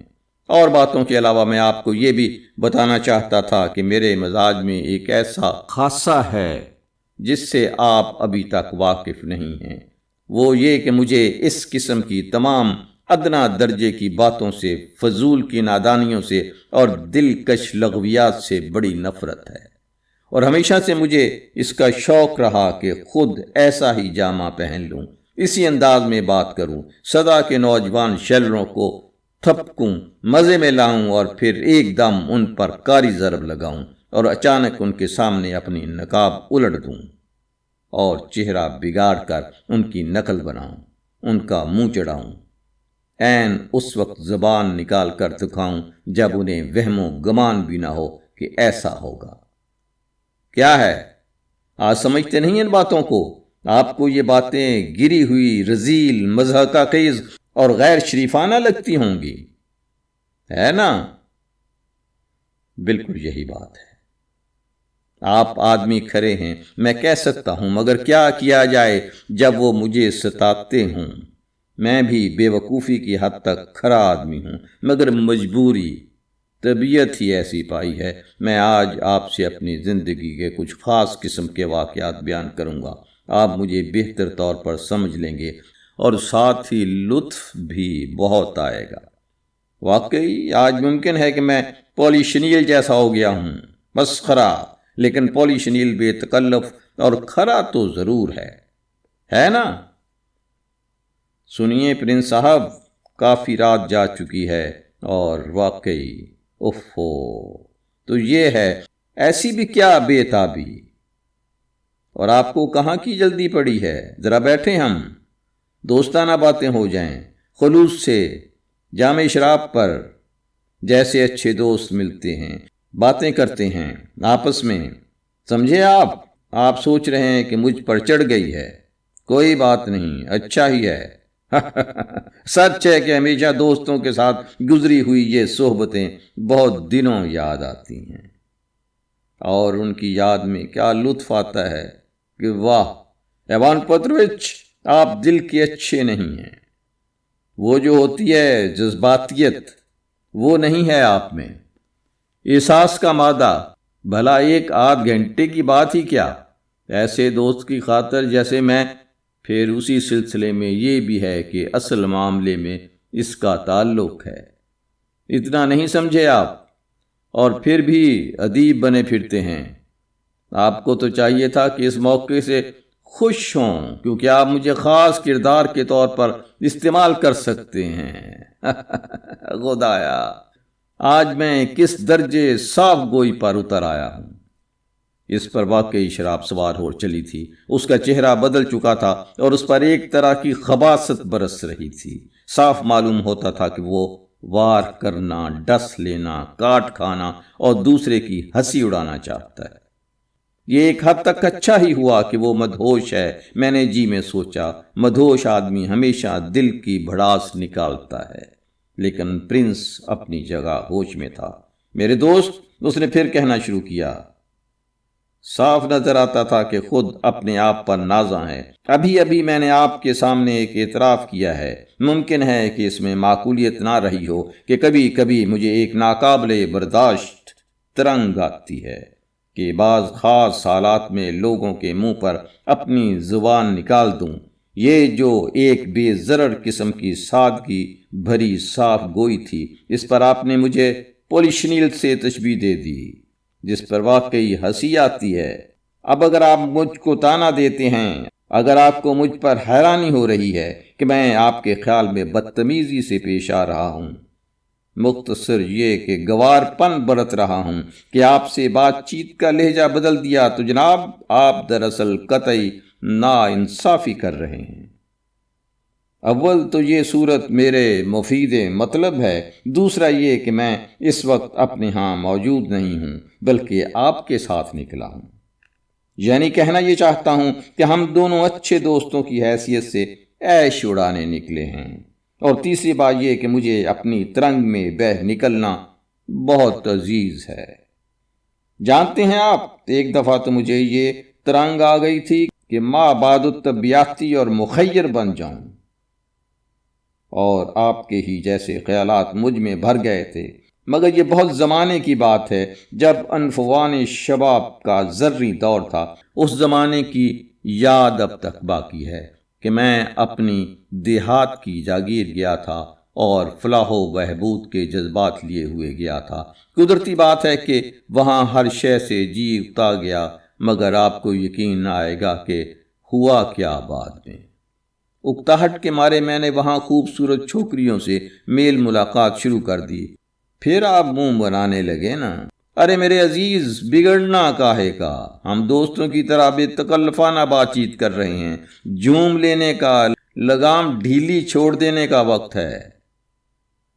اور باتوں کے علاوہ میں آپ کو یہ بھی بتانا چاہتا تھا کہ میرے مزاج میں ایک ایسا خاصہ ہے جس سے آپ ابھی تک واقف نہیں ہیں، وہ یہ کہ مجھے اس قسم کی تمام ادنا درجے کی باتوں سے، فضول کی نادانیوں سے اور دلکش لغویات سے بڑی نفرت ہے، اور ہمیشہ سے مجھے اس کا شوق رہا کہ خود ایسا ہی جامہ پہن لوں، اسی انداز میں بات کروں، سدا کے نوجوان شیلروں کو تھپکوں، مزے میں لاؤں، اور پھر ایک دم ان پر کاری ضرب لگاؤں، اور اچانک ان کے سامنے اپنی نقاب الٹ دوں، اور چہرہ بگاڑ کر ان کی نقل بناؤں، ان کا منہ چڑھاؤں، عین اس وقت زبان نکال کر دکھاؤں جب انہیں وہم و گمان بھی نہ ہو کہ ایسا ہوگا۔ کیا ہے آج سمجھتے نہیں ان باتوں کو؟ آپ کو یہ باتیں گری ہوئی، رذیل، مضحکہ خیز اور غیر شریفانہ لگتی ہوں گی، ہے نا؟ بالکل یہی بات ہے، آپ آدمی کھرے ہیں، میں کہہ سکتا ہوں، مگر کیا کیا جائے جب وہ مجھے ستاتے ہوں؟ میں بھی بے وقوفی کی حد تک کھرا آدمی ہوں، مگر مجبوری، طبیعت ہی ایسی پائی ہے۔ میں آج آپ سے اپنی زندگی کے کچھ خاص قسم کے واقعات بیان کروں گا۔ آپ مجھے بہتر طور پر سمجھ لیں گے اور ساتھ ہی لطف بھی بہت آئے گا۔ واقعی آج ممکن ہے کہ میں پولی شنیل جیسا ہو گیا ہوں، مسخرہ، لیکن پولی شنیل بے تکلف اور کھرا تو ضرور ہے نا؟ سنیے پرنس صاحب، کافی رات جا چکی ہے اور واقعی اوفو، تو یہ ہے، ایسی بھی کیا بے تابی؟ اور آپ کو کہاں کی جلدی پڑی ہے؟ ذرا بیٹھیں، ہم دوستانہ باتیں ہو جائیں، خلوص سے، جام شراب پر، جیسے اچھے دوست ملتے ہیں، باتیں کرتے ہیں آپس میں، سمجھے؟ آپ سوچ رہے ہیں کہ مجھ پر چڑھ گئی ہے، کوئی بات نہیں، اچھا ہی ہے۔ سچ ہے کہ ہمیشہ دوستوں کے ساتھ گزری ہوئی یہ صحبتیں بہت دنوں یاد آتی ہیں، اور ان کی یاد میں کیا لطف آتا ہے کہ واہ ایوان پتروچ، آپ دل کے اچھے نہیں ہیں۔ وہ جو ہوتی ہے جذباتیت، وہ نہیں ہے آپ میں، احساس کا مادہ۔ بھلا ایک آدھ گھنٹے کی بات ہی کیا، ایسے دوست کی خاطر جیسے میں۔ پھر اسی سلسلے میں یہ بھی ہے کہ اصل معاملے میں اس کا تعلق ہے، اتنا نہیں سمجھے آپ؟ اور پھر بھی ادیب بنے پھرتے ہیں۔ آپ کو تو چاہیے تھا کہ اس موقع سے خوش ہوں، کیونکہ آپ مجھے خاص کردار کے طور پر استعمال کر سکتے ہیں۔ خدایا، آج میں کس درجے صاف گوئی پر اتر آیا ہوں۔ اس پر واقعی شراب سوار ہو چلی تھی، اس کا چہرہ بدل چکا تھا اور اس پر ایک طرح کی خباثت برس رہی تھی۔ صاف معلوم ہوتا تھا کہ وہ وار کرنا، ڈس لینا، کاٹ کھانا اور دوسرے کی ہنسی اڑانا چاہتا ہے۔ یہ ایک حد تک اچھا ہی ہوا کہ وہ مدہوش ہے۔ میں نے جی میں سوچا، مدہوش آدمی ہمیشہ دل کی بھڑاس نکالتا ہے، لیکن پرنس اپنی جگہ ہوش میں تھا۔ میرے دوست، اس نے پھر کہنا شروع کیا، صاف نظر آتا تھا کہ خود اپنے آپ پر نازاں ہے۔ ابھی میں نے آپ کے سامنے ایک اعتراف کیا ہے، ممکن ہے کہ اس میں معقولیت نہ رہی ہو کہ کبھی کبھی مجھے ایک ناقابل برداشت ترنگ آتی ہے کہ بعض خاص حالات میں لوگوں کے منہ پر اپنی زبان نکال دوں۔ یہ جو ایک بے ضرر قسم کی سادگی بھری صاف گوئی تھی، اس پر آپ نے مجھے پولیشنیل سے تشبیہ دے دی، جس پر واقعی ہنسی آتی ہے۔ اب اگر آپ مجھ کو طعنہ دیتے ہیں، اگر آپ کو مجھ پر حیرانی ہو رہی ہے کہ میں آپ کے خیال میں بدتمیزی سے پیش آ رہا ہوں، مختصر یہ کہ گوار پن برت رہا ہوں کہ آپ سے بات چیت کا لہجہ بدل دیا، تو جناب آپ دراصل قطعی نا انصافی کر رہے ہیں۔ اول تو یہ صورت میرے مفید مطلب ہے، دوسرا یہ کہ میں اس وقت اپنے ہاں موجود نہیں ہوں، بلکہ آپ کے ساتھ نکلا ہوں۔ یعنی کہنا یہ چاہتا ہوں کہ ہم دونوں اچھے دوستوں کی حیثیت سے عیش اڑانے نکلے ہیں۔ اور تیسری بات یہ کہ مجھے اپنی ترنگ میں بہہ نکلنا بہت عزیز ہے۔ جانتے ہیں آپ، ایک دفعہ تو مجھے یہ ترنگ آ گئی تھی کہ ما بعد الطبیعتی اور مخیر بن جاؤں، اور آپ کے ہی جیسے خیالات مجھ میں بھر گئے تھے، مگر یہ بہت زمانے کی بات ہے، جب انفوان شباب کا ذری دور تھا۔ اس زمانے کی یاد اب تک باقی ہے کہ میں اپنی دیہات کی جاگیر گیا تھا اور فلاح و بہبود کے جذبات لیے ہوئے گیا تھا۔ قدرتی بات ہے کہ وہاں ہر شے سے جی اکتا گیا، مگر آپ کو یقین نہ آئے گا کہ ہوا کیا بعد میں۔ اکتاہٹ کے مارے میں نے وہاں خوبصورت چھوکریوں سے میل ملاقات شروع کر دی۔ پھر آپ منہ بنانے لگے نا، ارے میرے عزیز، بگڑنا کاہے کا؟ ہم دوستوں کی طرح بے تکلفانہ بات چیت کر رہے ہیں، جھوم لینے کا، لگام ڈھیلی چھوڑ دینے کا وقت ہے۔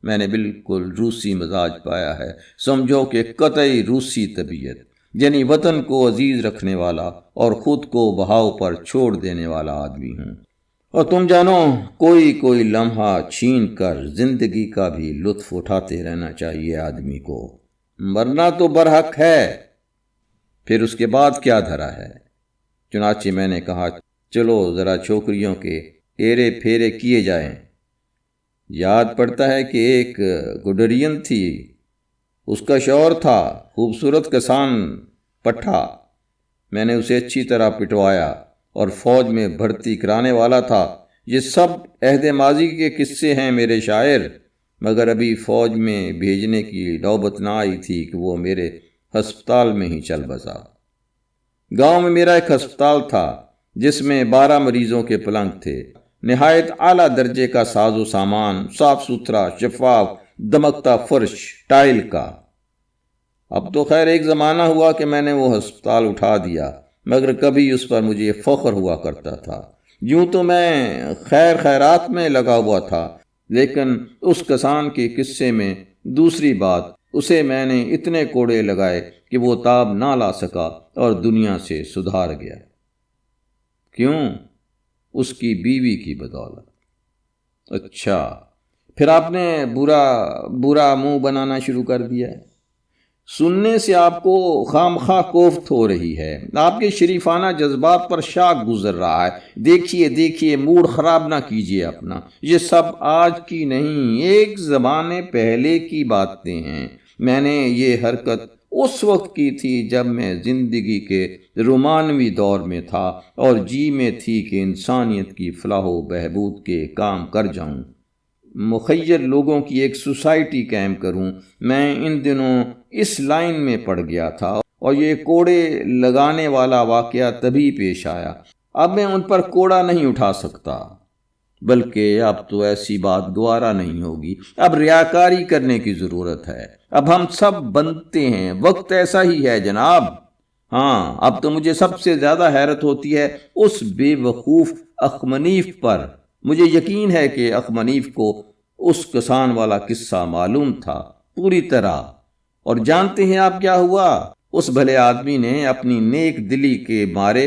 میں نے بالکل روسی مزاج پایا ہے، سمجھو کہ قطعی روسی طبیعت، یعنی وطن کو عزیز رکھنے والا اور خود کو بہاؤ پر چھوڑ دینے والا آدمی ہوں۔ اور تم جانو، کوئی لمحہ چھین کر زندگی کا بھی لطف اٹھاتے رہنا چاہیے آدمی کو، مرنا تو برحق ہے۔ پھر اس کے بعد کیا دھرا ہے؟ چنانچہ میں نے کہا چلو ذرا چھوکریوں کے ایرے پھیرے کیے جائیں۔ یاد پڑتا ہے کہ ایک گڈرین تھی، اس کا شوہر تھا خوبصورت کسان پٹھا۔ میں نے اسے اچھی طرح پٹوایا اور فوج میں بھرتی کرانے والا تھا۔ یہ سب عہد ماضی کے قصے ہیں میرے شاعر، مگر ابھی فوج میں بھیجنے کی نوبت نہ آئی تھی کہ وہ میرے ہسپتال میں ہی چل بسا۔ گاؤں میں میرا ایک ہسپتال تھا جس میں 12 مریضوں کے پلنگ تھے، نہایت اعلیٰ درجے کا ساز و سامان، صاف ستھرا، شفاف، دمکتا فرش ٹائل کا۔ اب تو خیر ایک زمانہ ہوا کہ میں نے وہ ہسپتال اٹھا دیا، مگر کبھی اس پر مجھے فخر ہوا کرتا تھا۔ یوں تو میں خیرات میں لگا ہوا تھا، لیکن اس کسان کے قصے میں دوسری بات، اسے میں نے اتنے کوڑے لگائے کہ وہ تاب نہ لا سکا اور دنیا سے سدھار گیا۔ کیوں؟ اس کی بیوی کی بدولت۔ اچھا، پھر آپ نے برا منہ بنانا شروع کر دیا ہے؟ سننے سے آپ کو خامخواہ کوفت ہو رہی ہے، آپ کے شریفانہ جذبات پر شاک گزر رہا ہے۔ دیکھیے موڈ خراب نہ کیجیے اپنا، یہ سب آج کی نہیں، ایک زمانے پہلے کی باتیں ہیں۔ میں نے یہ حرکت اس وقت کی تھی جب میں زندگی کے رومانوی دور میں تھا اور جی میں تھی کہ انسانیت کی فلاح و بہبود کے کام کر جاؤں، مخیر لوگوں کی ایک سوسائٹی قائم کروں۔ میں ان دنوں اس لائن میں پڑ گیا تھا اور یہ کوڑے لگانے والا واقعہ تبھی پیش آیا۔ اب میں ان پر کوڑا نہیں اٹھا سکتا، بلکہ اب تو ایسی بات گوارا نہیں ہوگی۔ اب ریاکاری کرنے کی ضرورت ہے۔ اب ہم سب بنتے ہیں، وقت ایسا ہی ہے جناب۔ ہاں، اب تو مجھے سب سے زیادہ حیرت ہوتی ہے اس بے وقوف اخمنیف پر۔ مجھے یقین ہے کہ اخمنیف کو اس کسان والا قصہ معلوم تھا پوری طرح۔ اور جانتے ہیں آپ کیا ہوا؟ اس بھلے آدمی نے اپنی نیک دلی کے مارے،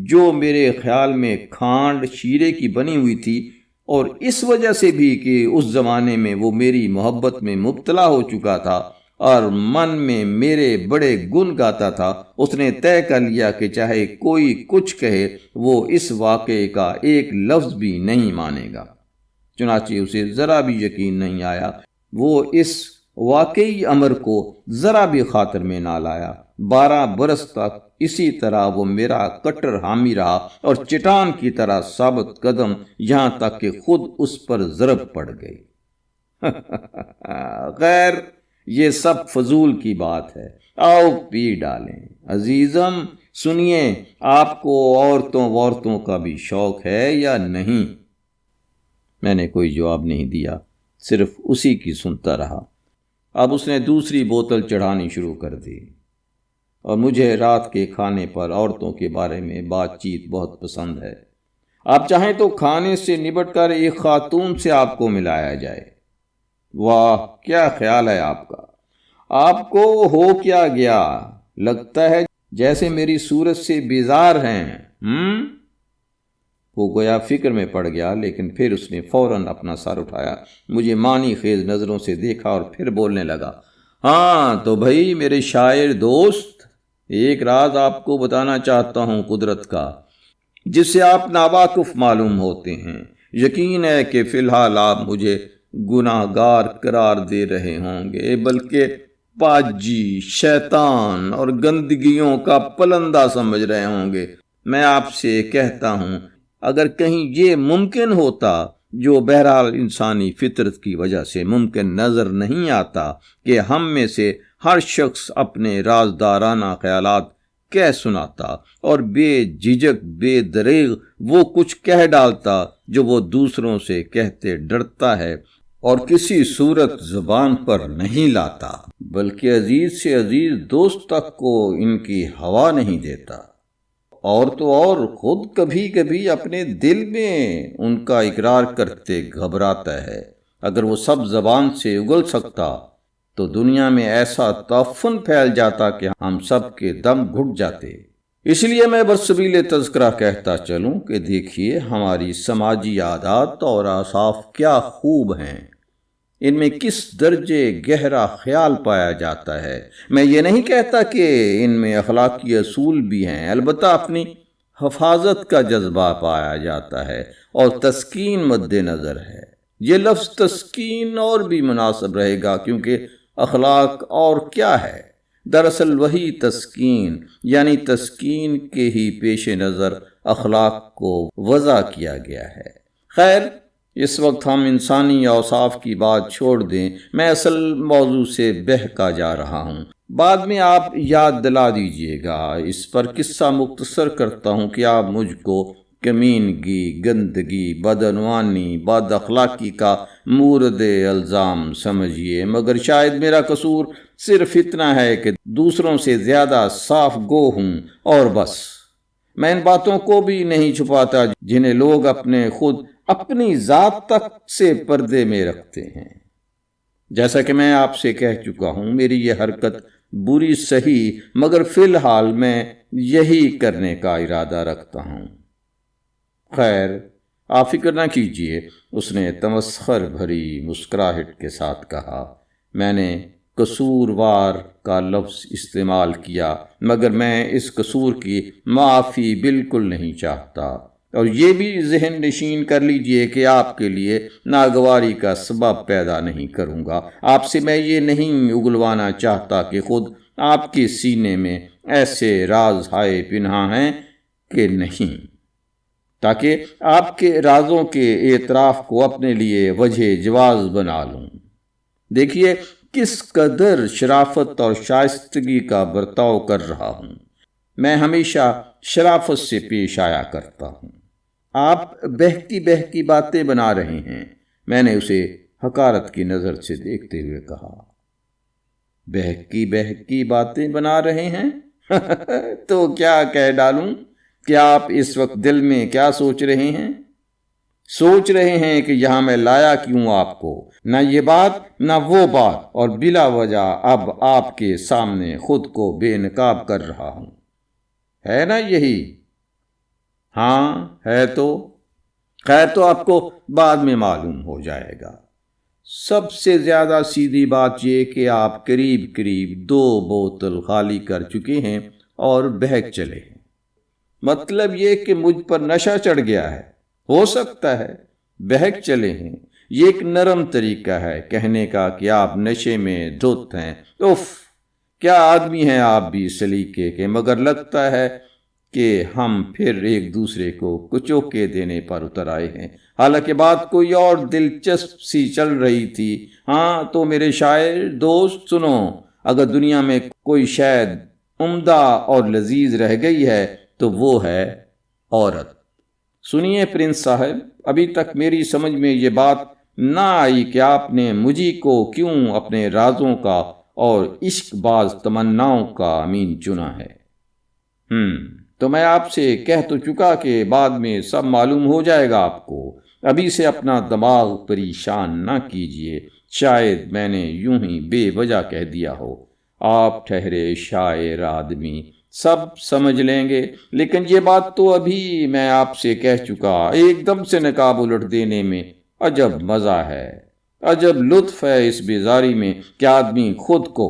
جو میرے خیال میں کھانڈ شیرے کی بنی ہوئی تھی، اور اس وجہ سے بھی کہ اس زمانے میں وہ میری محبت میں مبتلا ہو چکا تھا اور من میں میرے بڑے گن گاتا تھا، اس نے طے کر لیا کہ چاہے کوئی کچھ کہے وہ اس واقعے کا ایک لفظ بھی نہیں مانے گا۔ چنانچہ اسے ذرا بھی یقین نہیں آیا، وہ اس واقعی امر کو ذرا بھی خاطر میں نہ لایا۔ 12 برس تک اسی طرح وہ میرا کٹر حامی رہا اور چٹان کی طرح ثابت قدم، یہاں تک کہ خود اس پر ضرب پڑ گئی۔ خیر، یہ سب فضول کی بات ہے، آؤ پی ڈالیں۔ عزیزم سنیے، آپ کو عورتوں کا بھی شوق ہے یا نہیں؟ میں نے کوئی جواب نہیں دیا، صرف اسی کی سنتا رہا۔ اب اس نے دوسری بوتل چڑھانی شروع کر دی، اور مجھے رات کے کھانے پر عورتوں کے بارے میں بات چیت بہت پسند ہے۔ آپ چاہیں تو کھانے سے نبٹ کر ایک خاتون سے آپ کو ملایا جائے۔ واہ، کیا خیال ہے آپ کا؟ آپ کو ہو کیا گیا؟ لگتا ہے جیسے میری صورت سے بیزار ہیں۔ وہ گویا فکر میں پڑ گیا، لیکن پھر اس نے فوراً اپنا سر اٹھایا، مجھے معنی خیز نظروں سے دیکھا اور پھر بولنے لگا۔ ہاں تو بھائی میرے شاعر دوست، ایک راز آپ کو بتانا چاہتا ہوں قدرت کا، جس سے آپ ناواقف معلوم ہوتے ہیں۔ یقین ہے کہ فی الحال آپ مجھے گناہ گار قرار دے رہے ہوں گے، بلکہ پاجی، شیطان اور گندگیوں کا پلندہ سمجھ رہے ہوں گے۔ میں آپ سے کہتا ہوں، اگر کہیں یہ ممکن ہوتا، جو بہرحال انسانی فطرت کی وجہ سے ممکن نظر نہیں آتا، کہ ہم میں سے ہر شخص اپنے رازدارانہ خیالات کہہ سناتا اور بے جھجک بے دریغ وہ کچھ کہہ ڈالتا جو وہ دوسروں سے کہتے ڈرتا ہے اور کسی صورت زبان پر نہیں لاتا، بلکہ عزیز سے عزیز دوست تک کو ان کی ہوا نہیں دیتا، اور تو اور خود کبھی کبھی اپنے دل میں ان کا اقرار کرتے گھبراتا ہے۔ اگر وہ سب زبان سے اگل سکتا تو دنیا میں ایسا تعفن پھیل جاتا کہ ہم سب کے دم گھٹ جاتے۔ اس لیے میں برسبیل تذکرہ کہتا چلوں کہ دیکھیے ہماری سماجی عادات اور اوصاف کیا خوب ہیں، ان میں کس درجے گہرا خیال پایا جاتا ہے۔ میں یہ نہیں کہتا کہ ان میں اخلاقی اصول بھی ہیں، البتہ اپنی حفاظت کا جذبہ پایا جاتا ہے اور تسکین مد نظر ہے۔ یہ لفظ تسکین اور بھی مناسب رہے گا، کیونکہ اخلاق اور کیا ہے؟ دراصل وہی تسکین، یعنی تسکین کے ہی پیش نظر اخلاق کو وضع کیا گیا ہے۔ خیر، اس وقت ہم انسانی اوصاف کی بات چھوڑ دیں، میں اصل موضوع سے بہکا جا رہا ہوں۔ بعد میں آپ یاد دلا دیجئے گا، اس پر قصہ مختصر کرتا ہوں کہ آپ مجھ کو کمینگی، گندگی، بدعنوانی، بد اخلاقی کا مورد الزام سمجھیے، مگر شاید میرا قصور صرف اتنا ہے کہ دوسروں سے زیادہ صاف گو ہوں، اور بس۔ میں ان باتوں کو بھی نہیں چھپاتا جنہیں لوگ اپنی ذات تک سے پردے میں رکھتے ہیں۔ جیسا کہ میں آپ سے کہہ چکا ہوں، میری یہ حرکت بری سہی، مگر فی الحال میں یہی کرنے کا ارادہ رکھتا ہوں۔ خیر، آپ فکر نہ کیجیے، اس نے تمسخر بھری مسکراہٹ کے ساتھ کہا۔ میں نے قصوروار کا لفظ استعمال کیا، مگر میں اس قصور کی معافی بالکل نہیں چاہتا، اور یہ بھی ذہن نشین کر لیجئے کہ آپ کے لیے ناگواری کا سبب پیدا نہیں کروں گا۔ آپ سے میں یہ نہیں اگلوانا چاہتا کہ خود آپ کے سینے میں ایسے راز ہائے پنہاں ہیں کہ نہیں، تاکہ آپ کے رازوں کے اعتراف کو اپنے لیے وجہ جواز بنا لوں۔ دیکھیے کس قدر شرافت اور شائستگی کا برتاؤ کر رہا ہوں۔ میں ہمیشہ شرافت سے پیش آیا کرتا ہوں۔ آپ بہکی باتیں بنا رہے ہیں، میں نے اسے حقارت کی نظر سے دیکھتے ہوئے کہا۔ بہکی باتیں بنا رہے ہیں؟ تو کیا کہہ ڈالوں کہ آپ اس وقت دل میں کیا سوچ رہے ہیں؟ سوچ رہے ہیں کہ یہاں میں لایا کیوں آپ کو، نہ یہ بات نہ وہ بات، اور بلا وجہ اب آپ کے سامنے خود کو بے نقاب کر رہا ہوں، ہے نا یہی؟ ہاں ہے تو۔ خیر، تو آپ کو بعد میں معلوم ہو جائے گا۔ سب سے زیادہ سیدھی بات یہ کہ آپ قریب 2 بوتل خالی کر چکے ہیں اور بہک چلے ہیں۔ مطلب یہ کہ مجھ پر نشہ چڑھ گیا ہے، ہو سکتا ہے بہک چلے ہیں۔ یہ ایک نرم طریقہ ہے کہنے کا کہ آپ نشے میں دھت ہیں۔ اف، کیا آدمی ہیں آپ بھی سلیقے کے، مگر لگتا ہے کہ ہم پھر ایک دوسرے کو کچوکے دینے پر اتر آئے ہیں، حالانکہ بات کوئی اور دلچسپ سی چل رہی تھی۔ ہاں تو میرے شاعر دوست سنو، اگر دنیا میں کوئی شاید عمدہ اور لذیذ رہ گئی ہے تو وہ ہے عورت۔ سنیے پرنس صاحب، ابھی تک میری سمجھ میں یہ بات نہ آئی کہ آپ نے مجھی کو کیوں اپنے رازوں کا اور عشق باز تمناؤں کا امین چنا ہے۔ تو میں آپ سے کہہ تو چکا کہ بعد میں سب معلوم ہو جائے گا آپ کو۔ ابھی سے اپنا دماغ پریشان نہ کیجیے، شاید میں نے یوں ہی بے وجہ کہہ دیا ہو۔ آپ ٹھہرے شاعر آدمی، سب سمجھ لیں گے، لیکن یہ بات تو ابھی میں آپ سے کہہ چکا، ایک دم سے نقاب الٹ دینے میں عجب مزہ ہے، عجب لطف ہے اس بیزاری میں کہ آدمی خود کو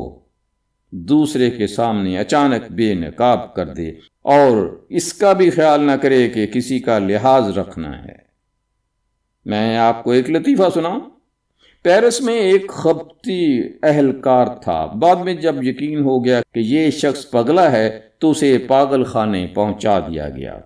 دوسرے کے سامنے اچانک بے نقاب کر دے اور اس کا بھی خیال نہ کرے کہ کسی کا لحاظ رکھنا ہے۔ میں آپ کو ایک لطیفہ سناؤں؟ پیرس میں ایک خبطی اہلکار تھا، بعد میں جب یقین ہو گیا کہ یہ شخص پگلا ہے تو اسے پاگل خانے پہنچا دیا گیا۔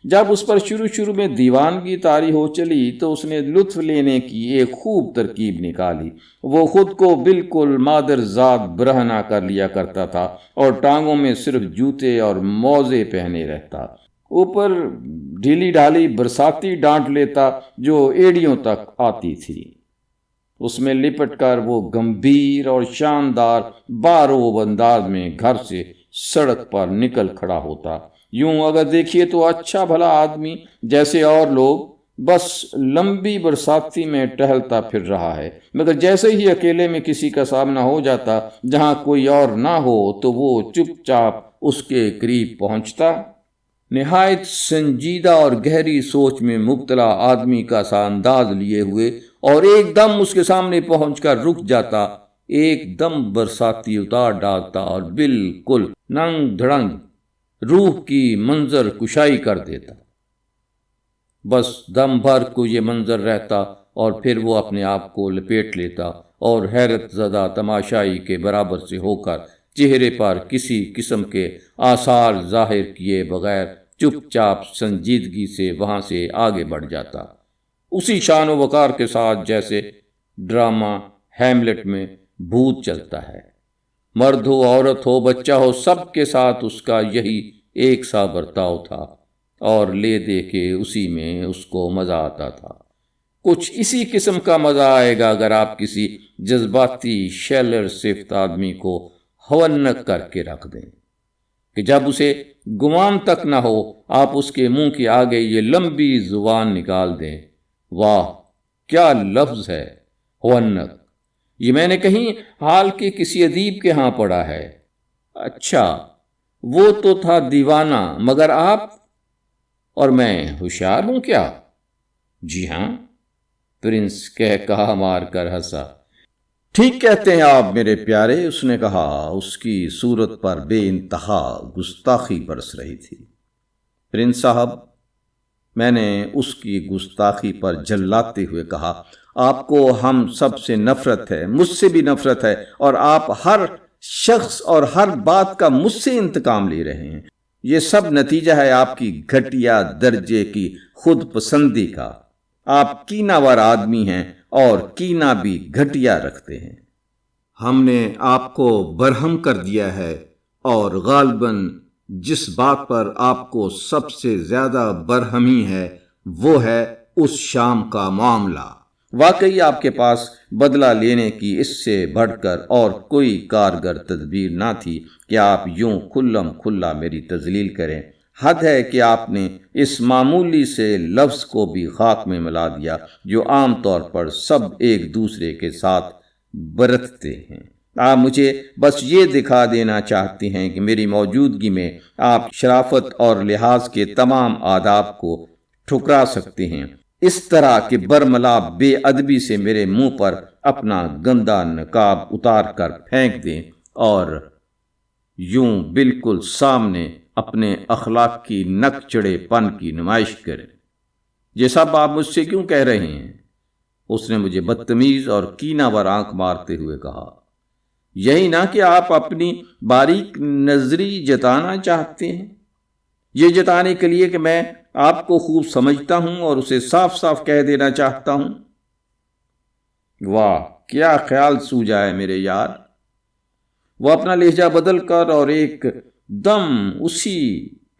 جب اس پر شروع میں دیوانگی طاری ہو چلی تو اس نے لطف لینے کی ایک خوب ترکیب نکالی۔ وہ خود کو بالکل مادر ذات برہنہ کر لیا کرتا تھا اور ٹانگوں میں صرف جوتے اور موزے پہنے رہتا، اوپر ڈھیلی ڈھالی برساتی ڈانٹ لیتا جو ایڑیوں تک آتی تھی۔ اس میں لپٹ کر وہ گمبھیر اور شاندار باروب انداز میں گھر سے سڑک پر نکل کھڑا ہوتا، یوں اگر دیکھیے تو اچھا بھلا آدمی جیسے اور لوگ، بس لمبی برساتی میں ٹہلتا پھر رہا ہے، مگر جیسے ہی اکیلے میں کسی کا سامنا ہو جاتا جہاں کوئی اور نہ ہو تو وہ چپ چاپ اس کے قریب پہنچتا۔ نہایت سنجیدہ اور گہری سوچ میں مبتلا آدمی کا سا انداز لیے ہوئے اور ایک دم اس کے سامنے پہنچ کر رک جاتا، ایک دم برساتی اتار ڈالتا اور بالکل ننگ دھڑنگ روح کی منظر کشائی کر دیتا۔ بس دم بھر کو یہ منظر رہتا اور پھر وہ اپنے آپ کو لپیٹ لیتا اور حیرت زدہ تماشائی کے برابر سے ہو کر چہرے پر کسی قسم کے آثار ظاہر کیے بغیر چپ چاپ سنجیدگی سے وہاں سے آگے بڑھ جاتا، اسی شان و وقار کے ساتھ جیسے ڈرامہ ہیملٹ میں بھوت چلتا ہے۔ مرد ہو، عورت ہو، بچہ ہو، سب کے ساتھ اس کا یہی ایک سا برتاؤ تھا، اور لے دے کے اسی میں اس کو مزہ آتا تھا۔ کچھ اسی قسم کا مزہ آئے گا اگر آپ کسی جذباتی شیلر صفت آدمی کو ہونک کر کے رکھ دیں کہ جب اسے گمان تک نہ ہو آپ اس کے منہ کے آگے یہ لمبی زبان نکال دیں۔ واہ کیا لفظ ہے ہونک! یہ میں نے کہیں حال کے کسی ادیب کے ہاں پڑھا ہے۔ اچھا وہ تو تھا دیوانہ، مگر آپ اور میں ہوشیار ہوں کیا؟ جی ہاں، پرنس کہا مار کر ہنسا۔ ٹھیک کہتے ہیں آپ میرے پیارے، اس نے کہا۔ اس کی صورت پر بے انتہا گستاخی برس رہی تھی۔ پرنس صاحب، میں نے اس کی گستاخی پر جلاتے ہوئے کہا، آپ کو ہم سب سے نفرت ہے، مجھ سے بھی نفرت ہے، اور آپ ہر شخص اور ہر بات کا مجھ سے انتقام لے رہے ہیں۔ یہ سب نتیجہ ہے آپ کی گھٹیا درجے کی خود پسندی کا۔ آپ کینہور آدمی ہیں اور کینہ بھی گھٹیا رکھتے ہیں۔ ہم نے آپ کو برہم کر دیا ہے، اور غالباً جس بات پر آپ کو سب سے زیادہ برہمی ہے وہ ہے اس شام کا معاملہ۔ واقعی آپ کے پاس بدلہ لینے کی اس سے بڑھ کر اور کوئی کارگر تدبیر نہ تھی کہ آپ یوں کھلم کھلا میری تذلیل کریں۔ حد ہے کہ آپ نے اس معمولی سے لفظ کو بھی خاک میں ملا دیا جو عام طور پر سب ایک دوسرے کے ساتھ برتتے ہیں۔ آپ مجھے بس یہ دکھا دینا چاہتے ہیں کہ میری موجودگی میں آپ شرافت اور لحاظ کے تمام آداب کو ٹھکرا سکتے ہیں، اس طرح کہ برملا بے ادبی سے میرے منہ پر اپنا گندا نقاب اتار کر پھینک دیں اور یوں بالکل سامنے اپنے اخلاق کی نک چڑھے پن کی نمائش کریں۔ یہ سب آپ مجھ سے کیوں کہہ رہے ہیں؟ اس نے مجھے بدتمیز اور کینہ ور آنکھ مارتے ہوئے کہا۔ یہی نہ کہ آپ اپنی باریک نظری جتانا چاہتے ہیں، یہ جتانے کے لیے کہ میں آپ کو خوب سمجھتا ہوں اور اسے صاف صاف کہہ دینا چاہتا ہوں۔ واہ کیا خیال سوجا ہے میرے یار! وہ اپنا لہجہ بدل کر اور ایک دم اسی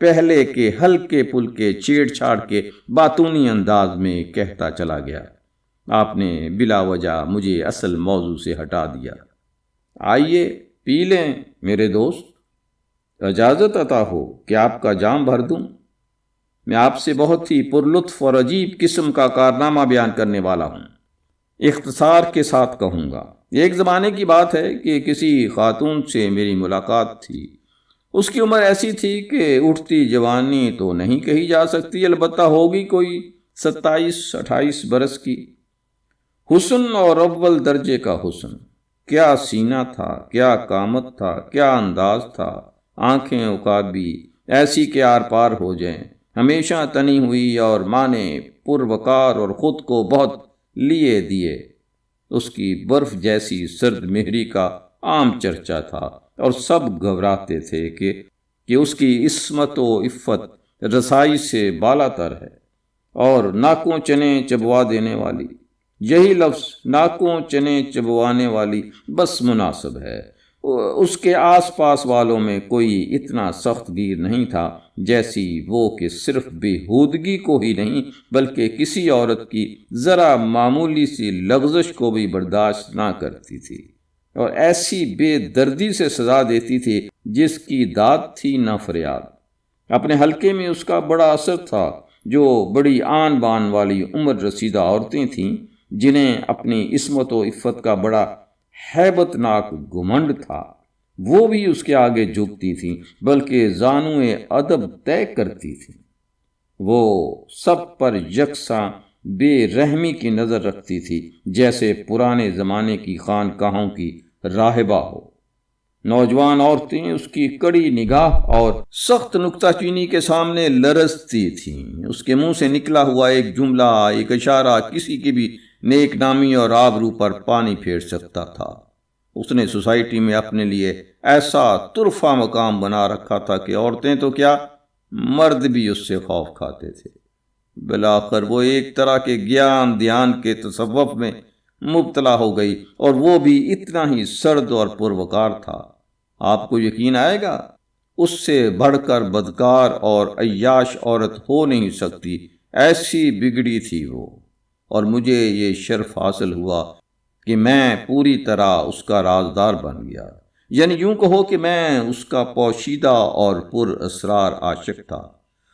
پہلے کے ہلکے پھلکے چھیڑ چھاڑ کے باتونی انداز میں کہتا چلا گیا۔ آپ نے بلا وجہ مجھے اصل موضوع سے ہٹا دیا۔ آئیے پی لیں میرے دوست، اجازت عطا ہو کہ آپ کا جام بھر دوں۔ میں آپ سے بہت ہی پرلطف اور عجیب قسم کا کارنامہ بیان کرنے والا ہوں۔ اختصار کے ساتھ کہوں گا، ایک زمانے کی بات ہے کہ کسی خاتون سے میری ملاقات تھی۔ اس کی عمر ایسی تھی کہ اٹھتی جوانی تو نہیں کہی جا سکتی، البتہ ہوگی کوئی 27-28 برس کی۔ حسن اور اول درجے کا حسن، کیا سینہ تھا، کیا قامت تھا، کیا انداز تھا، آنکھیں عقابی ایسی کہ آر پار ہو جائیں، ہمیشہ تنی ہوئی اور مانے پروقار اور خود کو بہت لیے دیے۔ اس کی برف جیسی سرد مہری کا عام چرچا تھا اور سب گھبراتے تھے کہ اس کی عصمت و عفت رسائی سے بالا تر ہے، اور ناکوں چنے چبوا دینے والی، یہی لفظ ناکوں چنے چبوانے والی بس مناسب ہے۔ اس کے آس پاس والوں میں کوئی اتنا سخت گیر نہیں تھا جیسی وہ کہ صرف بےہودگی کو ہی نہیں بلکہ کسی عورت کی ذرا معمولی سی لغزش کو بھی برداشت نہ کرتی تھی، اور ایسی بے دردی سے سزا دیتی تھی جس کی داد تھی نہ فریاد۔ اپنے حلقے میں اس کا بڑا اثر تھا۔ جو بڑی آن بان والی عمر رسیدہ عورتیں تھیں جنہیں اپنی عصمت و عفت کا بڑا ہیبت ناک گھمنڈ تھا، وہ بھی اس کے آگے جھکتی تھیں بلکہ زانوئے ادب طے کرتی تھیں۔ وہ سب پر یکساں بے رحمی کی نظر رکھتی تھی، جیسے پرانے زمانے کی خانقاہوں کی راہبہ ہو۔ نوجوان عورتیں اس کی کڑی نگاہ اور سخت نکتہ چینی کے سامنے لرزتی تھیں۔ اس کے منہ سے نکلا ہوا ایک جملہ، ایک اشارہ کسی کی بھی نیک نامی اور آبرو پر پانی پھیر سکتا تھا۔ اس نے سوسائٹی میں اپنے لیے ایسا ترفہ مقام بنا رکھا تھا کہ عورتیں تو کیا، مرد بھی اس سے خوف کھاتے تھے۔ بالآخر وہ ایک طرح کے گیان دھیان کے تصوف میں مبتلا ہو گئی، اور وہ بھی اتنا ہی سرد اور پروقار تھا۔ آپ کو یقین آئے گا، اس سے بڑھ کر بدکار اور عیاش عورت ہو نہیں سکتی، ایسی بگڑی تھی وہ۔ اور مجھے یہ شرف حاصل ہوا کہ میں پوری طرح اس کا رازدار بن گیا، یعنی یوں کہو کہ میں اس کا پوشیدہ اور پر اسرار عاشق تھا۔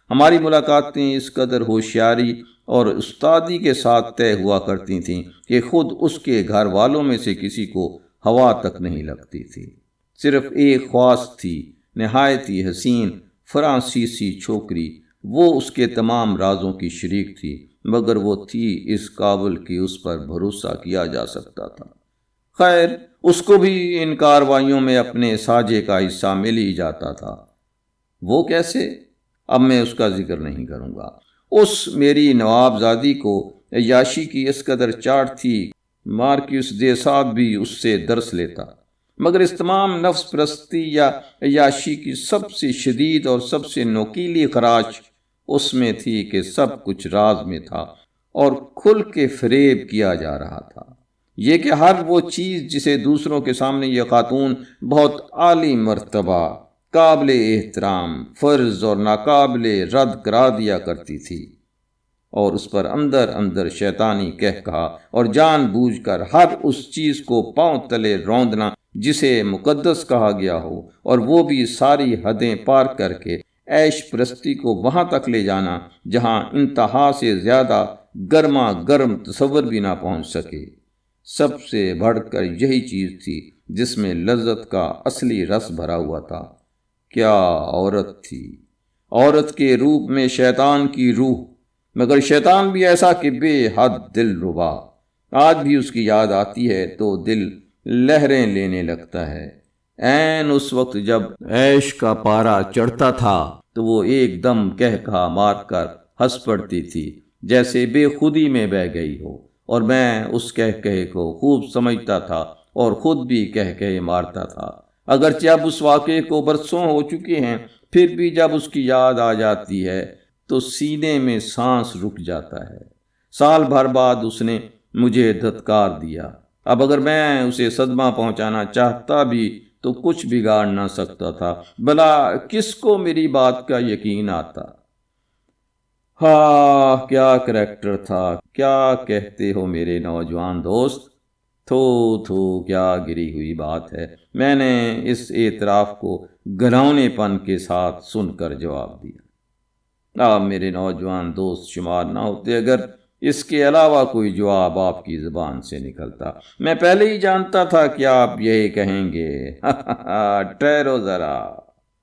ہماری ملاقاتیں اس قدر ہوشیاری اور استادی کے ساتھ طے ہوا کرتی تھیں کہ خود اس کے گھر والوں میں سے کسی کو ہوا تک نہیں لگتی تھی۔ صرف ایک خواص تھی، نہایت ہی حسین فرانسیسی چھوکری، وہ اس کے تمام رازوں کی شریک تھی، مگر وہ تھی اس قابل کہ اس پر بھروسہ کیا جا سکتا تھا۔ خیر، اس کو بھی ان کارروائیوں میں اپنے ساجے کا حصہ مل ہی جاتا تھا۔ وہ کیسے؟ اب میں اس کا ذکر نہیں کروں گا۔ اس میری نوابزادی کو عیاشی کی اس قدر چاٹ تھی، مارکیس دے ساتھ بھی اس سے درس لیتا، مگر اس تمام نفس پرستی یا عیاشی کی سب سے شدید اور سب سے نوکیلی خراش اس میں تھی کہ سب کچھ راز میں تھا اور کھل کے فریب کیا جا رہا تھا۔ یہ کہ ہر وہ چیز جسے دوسروں کے سامنے یہ خاتون بہت عالی مرتبہ، قابل احترام، فرض اور ناقابل رد کرا دیا کرتی تھی، اور اس پر اندر اندر شیطانی کہا اور جان بوجھ کر ہر اس چیز کو پاؤں تلے روندنا جسے مقدس کہا گیا ہو، اور وہ بھی ساری حدیں پار کر کے عیش پرستی کو وہاں تک لے جانا جہاں انتہا سے زیادہ گرما گرم تصور بھی نہ پہنچ سکے۔ سب سے بڑھ کر یہی چیز تھی جس میں لذت کا اصلی رس بھرا ہوا تھا۔ کیا عورت تھی! عورت کے روپ میں شیطان کی روح، مگر شیطان بھی ایسا کہ بے حد دل ربا۔ آج بھی اس کی یاد آتی ہے تو دل لہریں لینے لگتا ہے۔ عین اس وقت جب عیش کا پارا چڑھتا تھا تو وہ ایک دم کہا مار کر ہنس پڑتی تھی، جیسے بے خودی میں بہہ گئی ہو، اور میں اس کہے کو خوب سمجھتا تھا اور خود بھی کہے مارتا تھا۔ اگرچہ اب اس واقعے کو برسوں ہو چکے ہیں، پھر بھی جب اس کی یاد آ جاتی ہے تو سینے میں سانس رک جاتا ہے۔ سال بھر بعد اس نے مجھے دھتکار دیا۔ اب اگر میں اسے صدمہ پہنچانا چاہتا بھی تو کچھ بگاڑ نہ سکتا تھا، بھلا کس کو میری بات کا یقین آتا؟ ہاں، کیا کریکٹر تھا! کیا کہتے ہو میرے نوجوان دوست؟ تھو کیا گری ہوئی بات ہے! میں نے اس اعتراف کو گھنونے پن کے ساتھ سن کر جواب دیا۔ آپ میرے نوجوان دوست شمار نہ ہوتے اگر اس کے علاوہ کوئی جواب آپ کی زبان سے نکلتا۔ میں پہلے ہی جانتا تھا کہ آپ یہی کہیں گے۔ ٹھہرو ذرا،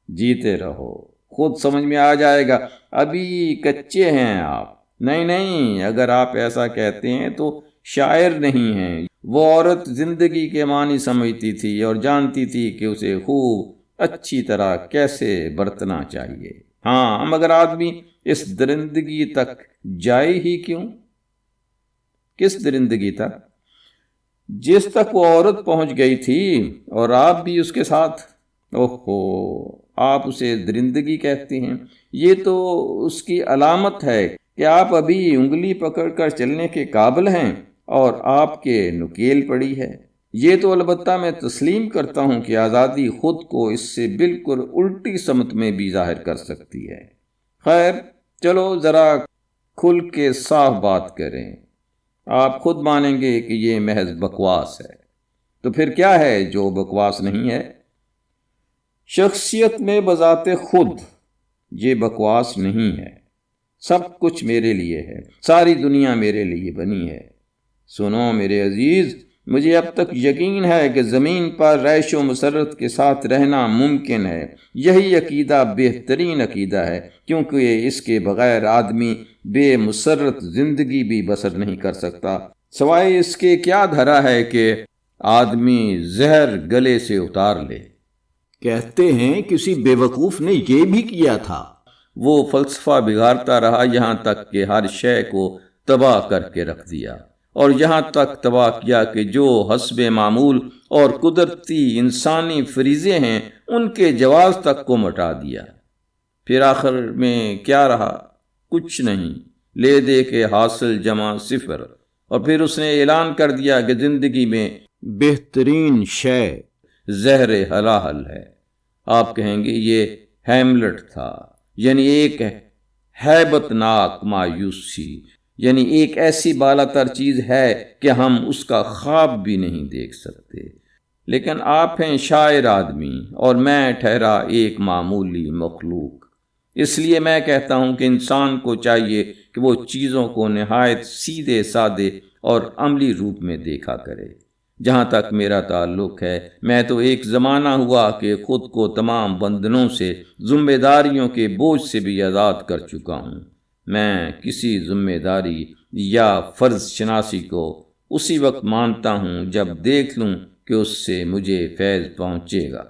جیتے رہو، خود سمجھ میں آ جائے گا، ابھی کچے ہیں آپ۔ نہیں، اگر آپ ایسا کہتے ہیں تو شاعر نہیں ہیں۔ وہ عورت زندگی کے معنی سمجھتی تھی اور جانتی تھی کہ اسے خوب اچھی طرح کیسے برتنا چاہیے۔ ہاں، مگر آدمی اس درندگی تک جائے ہی کیوں؟ کس درندگی تک؟ جس تک وہ عورت پہنچ گئی تھی، اور آپ بھی اس کے ساتھ۔ اوہو، آپ اسے درندگی کہتے ہیں؟ یہ تو اس کی علامت ہے کہ آپ ابھی انگلی پکڑ کر چلنے کے قابل ہیں اور آپ کے نکیل پڑی ہے۔ یہ تو البتہ میں تسلیم کرتا ہوں کہ آزادی خود کو اس سے بالکل الٹی سمت میں بھی ظاہر کر سکتی ہے۔ خیر، چلو ذرا کھل کے صاف بات کریں۔ آپ خود مانیں گے کہ یہ محض بکواس ہے، تو پھر کیا ہے جو بکواس نہیں ہے؟ شخصیت میں بذات خود یہ بکواس نہیں ہے۔ سب کچھ میرے لیے ہے، ساری دنیا میرے لیے بنی ہے۔ سنو میرے عزیز، مجھے اب تک یقین ہے کہ زمین پر عیش و مسرت کے ساتھ رہنا ممکن ہے۔ یہی عقیدہ بہترین عقیدہ ہے، کیونکہ اس کے بغیر آدمی بے مسرت زندگی بھی بسر نہیں کر سکتا۔ سوائے اس کے کیا دھرا ہے کہ آدمی زہر گلے سے اتار لے؟ کہتے ہیں کسی بے وقوف نے یہ بھی کیا تھا۔ وہ فلسفہ بگاڑتا رہا یہاں تک کہ ہر شے کو تباہ کر کے رکھ دیا، اور یہاں تک تباہ کیا کہ جو حسب معمول اور قدرتی انسانی فریضے ہیں ان کے جواز تک کو مٹا دیا۔ پھر آخر میں کیا رہا؟ کچھ نہیں، لے دے کے حاصل جمع صفر۔ اور پھر اس نے اعلان کر دیا کہ زندگی میں بہترین شے زہر حلاحل ہے۔ آپ کہیں گے یہ ہیملٹ تھا، یعنی ایک ہیبت ناک مایوسی، یعنی ایک ایسی بالا تر چیز ہے کہ ہم اس کا خواب بھی نہیں دیکھ سکتے۔ لیکن آپ ہیں شاعر آدمی اور میں ٹھہرا ایک معمولی مخلوق۔ اس لیے میں کہتا ہوں کہ انسان کو چاہیے کہ وہ چیزوں کو نہایت سیدھے سادے اور عملی روپ میں دیکھا کرے۔ جہاں تک میرا تعلق ہے، میں تو ایک زمانہ ہوا کہ خود کو تمام بندھنوں سے، ذمہ داریوں کے بوجھ سے بھی آزاد کر چکا ہوں۔ میں کسی ذمہ داری یا فرض شناسی کو اسی وقت مانتا ہوں جب دیکھ لوں کہ اس سے مجھے فیض پہنچے گا۔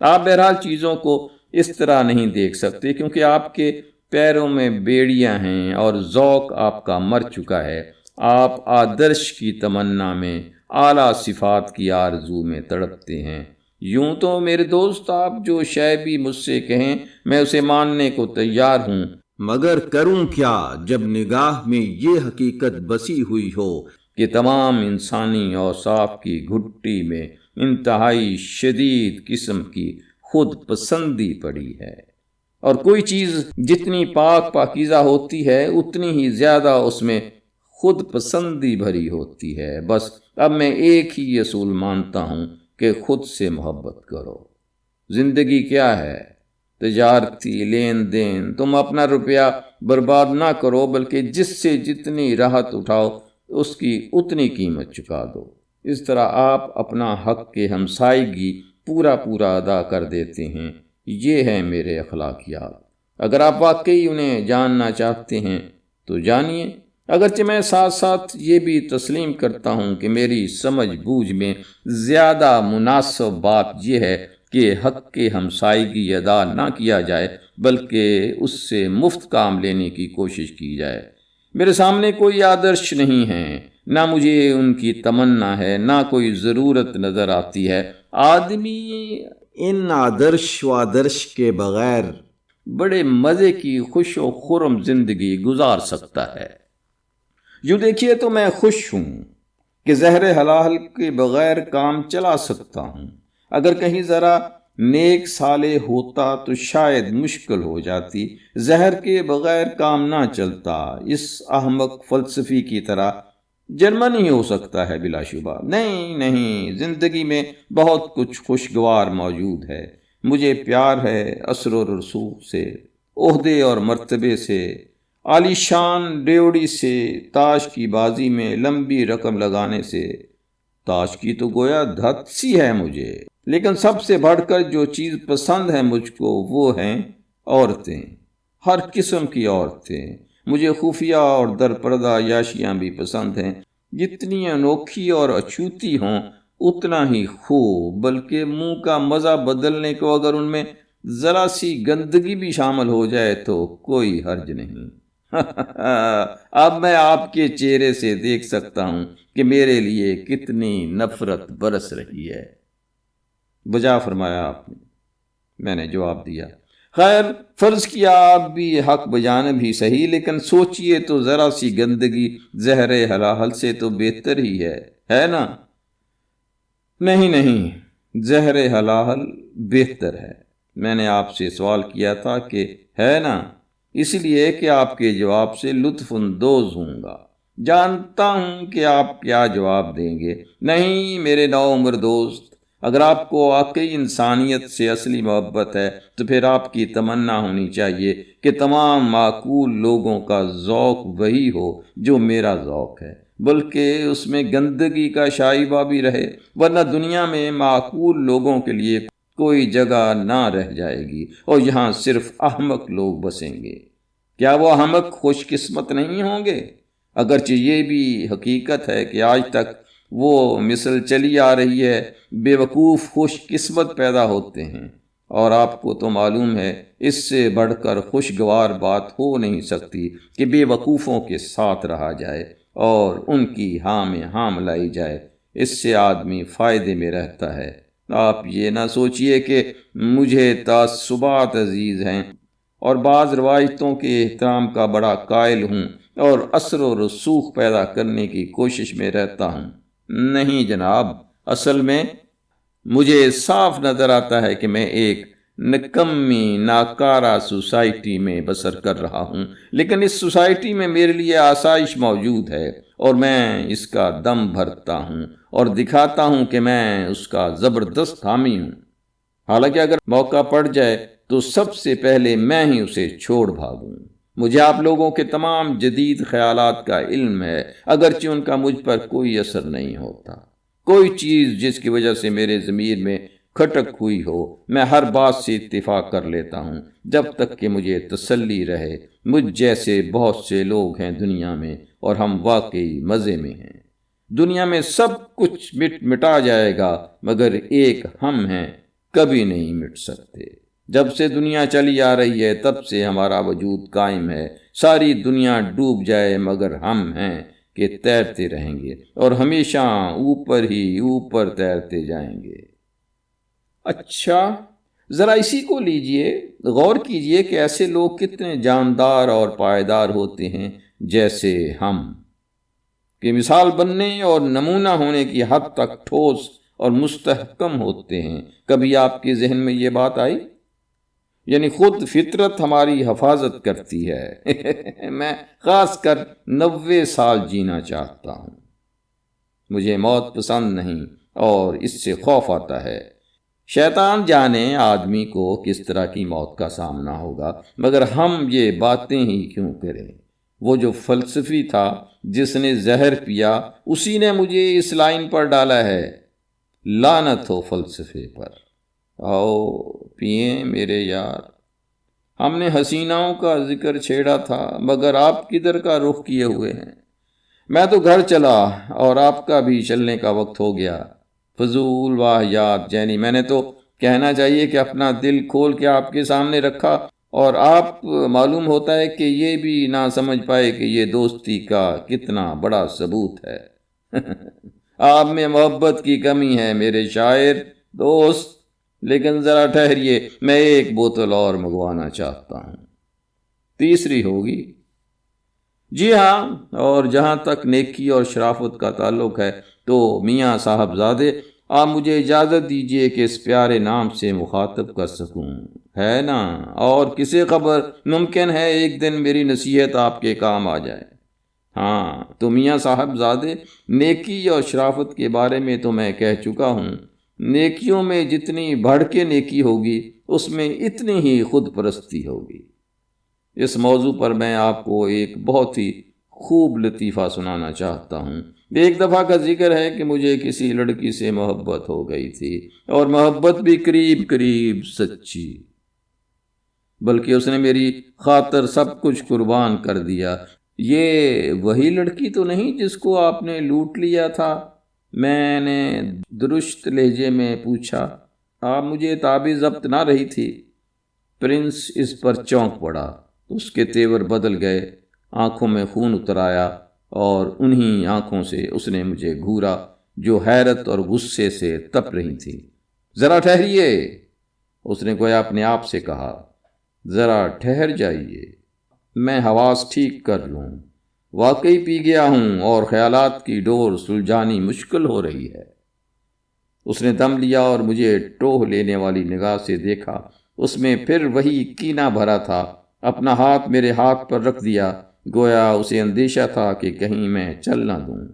آپ بہرحال چیزوں کو اس طرح نہیں دیکھ سکتے، کیونکہ آپ کے پیروں میں بیڑیاں ہیں اور ذوق آپ کا مر چکا ہے۔ آپ آدرش کی تمنا میں، اعلیٰ صفات کی آرزو میں تڑپتے ہیں۔ یوں تو میرے دوست آپ جو شے بھی مجھ سے کہیں میں اسے ماننے کو تیار ہوں، مگر کروں کیا جب نگاہ میں یہ حقیقت بسی ہوئی ہو کہ تمام انسانی اوصاف کی گھٹی میں انتہائی شدید قسم کی خود پسندی پڑی ہے، اور کوئی چیز جتنی پاک پاکیزہ ہوتی ہے اتنی ہی زیادہ اس میں خود پسندی بھری ہوتی ہے۔ بس اب میں ایک ہی اصول مانتا ہوں کہ خود سے محبت کرو۔ زندگی کیا ہے؟ تجارتی لین دین۔ تم اپنا روپیہ برباد نہ کرو، بلکہ جس سے جتنی راحت اٹھاؤ اس کی اتنی قیمت چکا دو۔ اس طرح آپ اپنا حق کے ہمسائیگی پورا ادا کر دیتے ہیں۔ یہ ہیں میرے اخلاقیات۔ اگر آپ واقعی انہیں جاننا چاہتے ہیں تو جانیے، اگرچہ میں ساتھ ساتھ یہ بھی تسلیم کرتا ہوں کہ میری سمجھ بوجھ میں زیادہ مناسب بات یہ ہے کہ حق کے ہمسائیگی ادا نہ کیا جائے، بلکہ اس سے مفت کام لینے کی کوشش کی جائے۔ میرے سامنے کوئی آدرش نہیں ہے، نہ مجھے ان کی تمنا ہے، نہ کوئی ضرورت نظر آتی ہے۔ آدمی ان آدرش و آدرش کے بغیر بڑے مزے کی خوش و خرم زندگی گزار سکتا ہے۔ یوں دیکھیے تو میں خوش ہوں کہ زہر حلال کے بغیر کام چلا سکتا ہوں۔ اگر کہیں ذرا نیک صالح ہوتا تو شاید مشکل ہو جاتی۔ زہر کے بغیر کام نہ چلتا۔ اس احمق فلسفی کی طرح جرمن ہی ہو سکتا ہے بلا شبہ۔ نہیں، زندگی میں بہت کچھ خوشگوار موجود ہے۔ مجھے پیار ہے اثر و رسوخ سے، عہدے اور مرتبے سے، عالی شان ڈیوڑی سے، تاش کی بازی میں لمبی رقم لگانے سے۔ تاش کی تو گویا دھت سی ہے مجھے، لیکن سب سے بڑھ کر جو چیز پسند ہے مجھ کو وہ ہیں عورتیں، ہر قسم کی عورتیں۔ مجھے خفیہ اور در پردہ عیاشیاں بھی پسند ہیں، جتنی انوکھی اور اچھوتی ہوں اتنا ہی خوب، بلکہ منہ کا مزہ بدلنے کو اگر ان میں ذرا سی گندگی بھی شامل ہو جائے تو کوئی حرج نہیں۔ اب میں آپ کے چہرے سے دیکھ سکتا ہوں کہ میرے لیے کتنی نفرت برس رہی ہے۔ بجا فرمایا آپ نے، میں نے جواب دیا۔ خیر، فرض کیا آپ بھی حق بجانب ہی صحیح، لیکن سوچئے تو ذرا سی گندگی زہر حلاحل سے تو بہتر ہی ہے نا؟ نہیں، زہر حلاحل بہتر ہے۔ میں نے آپ سے سوال کیا تھا کہ ہے نا، اس لیے کہ آپ کے جواب سے لطف اندوز ہوں گا۔ جانتا ہوں کہ آپ کیا جواب دیں گے۔ نہیں میرے نوعمر دوست، اگر آپ کو واقعی انسانیت سے اصلی محبت ہے تو پھر آپ کی تمنا ہونی چاہیے کہ تمام معقول لوگوں کا ذوق وہی ہو جو میرا ذوق ہے۔ بلکہ اس میں گندگی کا شائبہ بھی رہے، ورنہ دنیا میں معقول لوگوں کے لیے کوئی جگہ نہ رہ جائے گی اور یہاں صرف احمق لوگ بسیں گے۔ کیا وہ احمق خوش قسمت نہیں ہوں گے؟ اگرچہ یہ بھی حقیقت ہے کہ آج تک وہ مثل چلی آ رہی ہے، بے وقوف خوش قسمت پیدا ہوتے ہیں، اور آپ کو تو معلوم ہے اس سے بڑھ کر خوشگوار بات ہو نہیں سکتی کہ بے وقوفوں کے ساتھ رہا جائے اور ان کی ہاں میں ہاں ملائی جائے۔ اس سے آدمی فائدے میں رہتا ہے۔ آپ یہ نہ سوچئے کہ مجھے تعصبات عزیز ہیں اور بعض روایتوں کے احترام کا بڑا قائل ہوں اور اثر و رسوخ پیدا کرنے کی کوشش میں رہتا ہوں۔ نہیں جناب، اصل میں مجھے صاف نظر آتا ہے کہ میں ایک نکمی ناکارہ سوسائٹی میں بسر کر رہا ہوں، لیکن اس سوسائٹی میں میرے لیے آسائش موجود ہے اور میں اس کا دم بھرتا ہوں اور دکھاتا ہوں کہ میں اس کا زبردست حامی ہوں۔ حالانکہ اگر موقع پڑ جائے تو سب سے پہلے میں ہی اسے چھوڑ بھاگوں۔ مجھے آپ لوگوں کے تمام جدید خیالات کا علم ہے، اگرچہ ان کا مجھ پر کوئی اثر نہیں ہوتا۔ کوئی چیز جس کی وجہ سے میرے ضمیر میں کھٹک ہوئی ہو، میں ہر بات سے اتفاق کر لیتا ہوں، جب تک کہ مجھے تسلی رہے مجھ جیسے بہت سے لوگ ہیں دنیا میں اور ہم واقعی مزے میں ہیں۔ دنیا میں سب کچھ مٹا جائے گا مگر ایک ہم ہیں، کبھی نہیں مٹ سکتے۔ جب سے دنیا چلی آ رہی ہے تب سے ہمارا وجود قائم ہے۔ ساری دنیا ڈوب جائے مگر ہم ہیں کہ تیرتے رہیں گے اور ہمیشہ اوپر ہی اوپر تیرتے جائیں گے۔ اچھا، ذرا اسی کو لیجئے، غور کیجئے کہ ایسے لوگ کتنے جاندار اور پائیدار ہوتے ہیں جیسے ہم، کہ مثال بننے اور نمونہ ہونے کی حد تک ٹھوس اور مستحکم ہوتے ہیں۔ کبھی آپ کے ذہن میں یہ بات آئی؟ یعنی خود فطرت ہماری حفاظت کرتی ہے۔ میں خاص کر 90 سال جینا چاہتا ہوں۔ مجھے موت پسند نہیں اور اس سے خوف آتا ہے۔ شیطان جانے آدمی کو کس طرح کی موت کا سامنا ہوگا، مگر ہم یہ باتیں ہی کیوں کریں؟ وہ جو فلسفی تھا جس نے زہر پیا، اسی نے مجھے اس لائن پر ڈالا ہے۔ لعنت ہو فلسفے پر۔ آؤ پئیں میرے یار۔ ہم نے حسیناؤں کا ذکر چھیڑا تھا مگر آپ کدھر کا رخ کیے ہوئے ہیں؟ میں تو گھر چلا اور آپ کا بھی چلنے کا وقت ہو گیا۔ فضول واہیات جینی، میں نے تو کہنا چاہیے کہ اپنا دل کھول کے آپ کے سامنے رکھا اور آپ معلوم ہوتا ہے کہ یہ بھی نہ سمجھ پائے کہ یہ دوستی کا کتنا بڑا ثبوت ہے۔ آپ میں محبت کی کمی ہے میرے شاعر دوست، لیکن ذرا ٹھہریے، میں ایک بوتل اور منگوانا چاہتا ہوں۔ تیسری ہوگی؟ جی ہاں، اور جہاں تک نیکی اور شرافت کا تعلق ہے تو میاں صاحب زادے، آپ مجھے اجازت دیجئے کہ اس پیارے نام سے مخاطب کر سکوں، ہے نا؟ اور کسی خبر ممکن ہے ایک دن میری نصیحت آپ کے کام آ جائے۔ ہاں تو میاں صاحب زادے، نیکی اور شرافت کے بارے میں تو میں کہہ چکا ہوں۔ نیکیوں میں جتنی بڑھ کے نیکی ہوگی اس میں اتنی ہی خود پرستی ہوگی۔ اس موضوع پر میں آپ کو ایک بہت ہی خوب لطیفہ سنانا چاہتا ہوں۔ ایک دفعہ کا ذکر ہے کہ مجھے کسی لڑکی سے محبت ہو گئی تھی، اور محبت بھی قریب قریب سچی، بلکہ اس نے میری خاطر سب کچھ قربان کر دیا۔ یہ وہی لڑکی تو نہیں جس کو آپ نے لوٹ لیا تھا؟ میں نے درشت لہجے میں پوچھا۔ آپ مجھے تعبیر ضبط نہ رہی تھی۔ پرنس اس پر چونک پڑا، اس کے تیور بدل گئے، آنکھوں میں خون اتر آیا اور انہی آنکھوں سے اس نے مجھے گھورا جو حیرت اور غصے سے تپ رہی تھی۔ ذرا ٹھہریے، اس نے گویا اپنے آپ سے کہا، ذرا ٹھہر جائیے، میں حواس ٹھیک کر لوں، واقعی پی گیا ہوں اور خیالات کی ڈور سلجھانی مشکل ہو رہی ہے۔ اس نے دم لیا اور مجھے ٹوہ لینے والی نگاہ سے دیکھا۔ اس میں پھر وہی کینہ بھرا تھا۔ اپنا ہاتھ میرے ہاتھ پر رکھ دیا، گویا اسے اندیشہ تھا کہ کہیں میں چل نہ دوں۔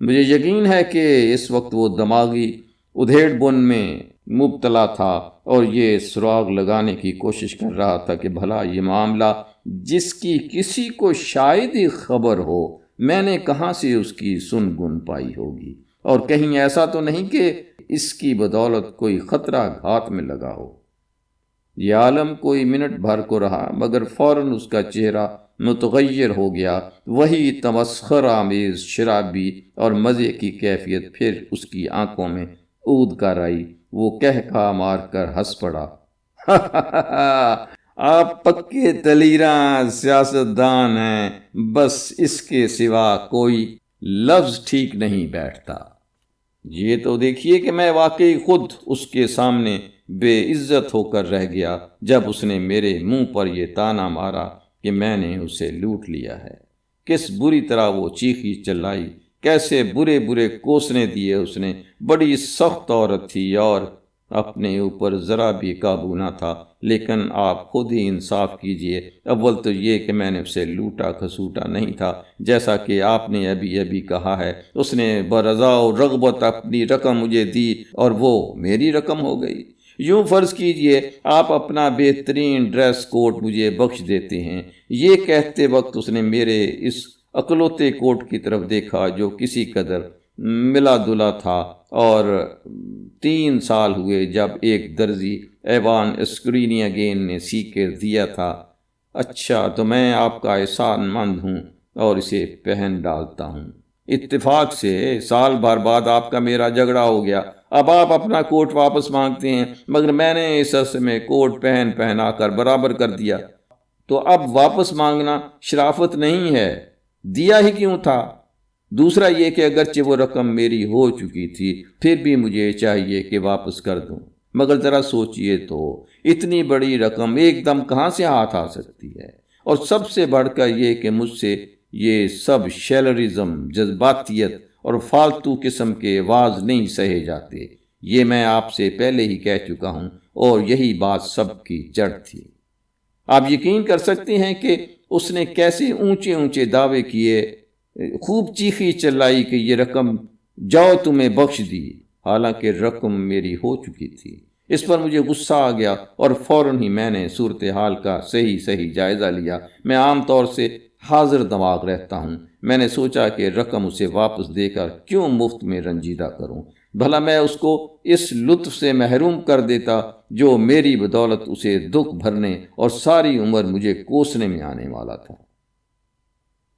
مجھے یقین ہے کہ اس وقت وہ دماغی ادھیڑ بن میں مبتلا تھا اور یہ سراغ لگانے کی کوشش کر رہا تھا کہ بھلا یہ معاملہ جس کی کسی کو شاید ہی خبر ہو میں نے کہاں سے اس کی سن گن پائی ہوگی، اور کہیں ایسا تو نہیں کہ اس کی بدولت کوئی خطرہ گھات میں لگا ہو۔ یہ عالم کوئی منٹ بھر کو رہا، مگر فوراً اس کا چہرہ متغیر ہو گیا۔ وہی تمسخر آمیز شرابی اور مزے کی کیفیت پھر اس کی آنکھوں میں اود کر آئی۔ وہ کہہ مار کر ہنس پڑا۔ آپ پکے دلیراں سیاستدان ہیں، بس اس کے سوا کوئی لفظ ٹھیک نہیں بیٹھتا۔ یہ تو دیکھیے کہ میں واقعی خود اس کے سامنے بے عزت ہو کر رہ گیا جب اس نے میرے منہ پر یہ طعنہ مارا کہ میں نے اسے لوٹ لیا ہے۔ کس بری طرح وہ چیخی چلائی، کیسے برے برے کوسنے دیے اس نے۔ بڑی سخت عورت تھی اور اپنے اوپر ذرا بھی قابو نہ تھا، لیکن آپ خود ہی انصاف کیجئے۔ اول تو یہ کہ میں نے اسے لوٹا کھسوٹا نہیں تھا، جیسا کہ آپ نے ابھی کہا ہے۔ اس نے برضا و رغبت اپنی رقم مجھے دی اور وہ میری رقم ہو گئی۔ یوں فرض کیجئے آپ اپنا بہترین ڈریس کوٹ مجھے بخش دیتے ہیں۔ یہ کہتے وقت اس نے میرے اس اکلوتے کوٹ کی طرف دیکھا جو کسی قدر ملا دلا تھا، اور 3 سال ہوئے جب ایک درزی ایوان اسکرینیگین نے سی کے دیا تھا۔ اچھا، تو میں آپ کا احسان مند ہوں اور اسے پہن ڈالتا ہوں۔ اتفاق سے سال بھر بعد آپ کا میرا جھگڑا ہو گیا۔ اب آپ اپنا کوٹ واپس مانگتے ہیں، مگر میں نے اس عرصے میں کوٹ پہنا کر برابر کر دیا، تو اب واپس مانگنا شرافت نہیں ہے۔ دیا ہی کیوں تھا؟ دوسرا یہ کہ اگرچہ وہ رقم میری ہو چکی تھی، پھر بھی مجھے چاہیے کہ واپس کر دوں۔ مگر ذرا سوچئے تو، اتنی بڑی رقم ایک دم کہاں سے ہاتھ آ سکتی ہے؟ اور سب سے بڑھ کر یہ کہ مجھ سے یہ سب شیلرزم، جذباتیت اور فالتو قسم کے واز نہیں سہے جاتے۔ یہ میں آپ سے پہلے ہی کہہ چکا ہوں، اور یہی بات سب کی جڑ تھی۔ آپ یقین کر سکتے ہیں کہ اس نے کیسے اونچے اونچے دعوے کیے، خوب چیخی چلائی کہ یہ رقم جاؤ تمہیں بخش دی، حالانکہ رقم میری ہو چکی تھی۔ اس پر مجھے غصہ آ گیا اور فوراً ہی میں نے صورتحال کا صحیح جائزہ لیا۔ میں عام طور سے حاضر دماغ رہتا ہوں۔ میں نے سوچا کہ رقم اسے واپس دے کر کیوں مفت میں رنجیدہ کروں، بھلا میں اس کو اس لطف سے محروم کر دیتا جو میری بدولت اسے دکھ بھرنے اور ساری عمر مجھے کوسنے میں آنے والا تھا۔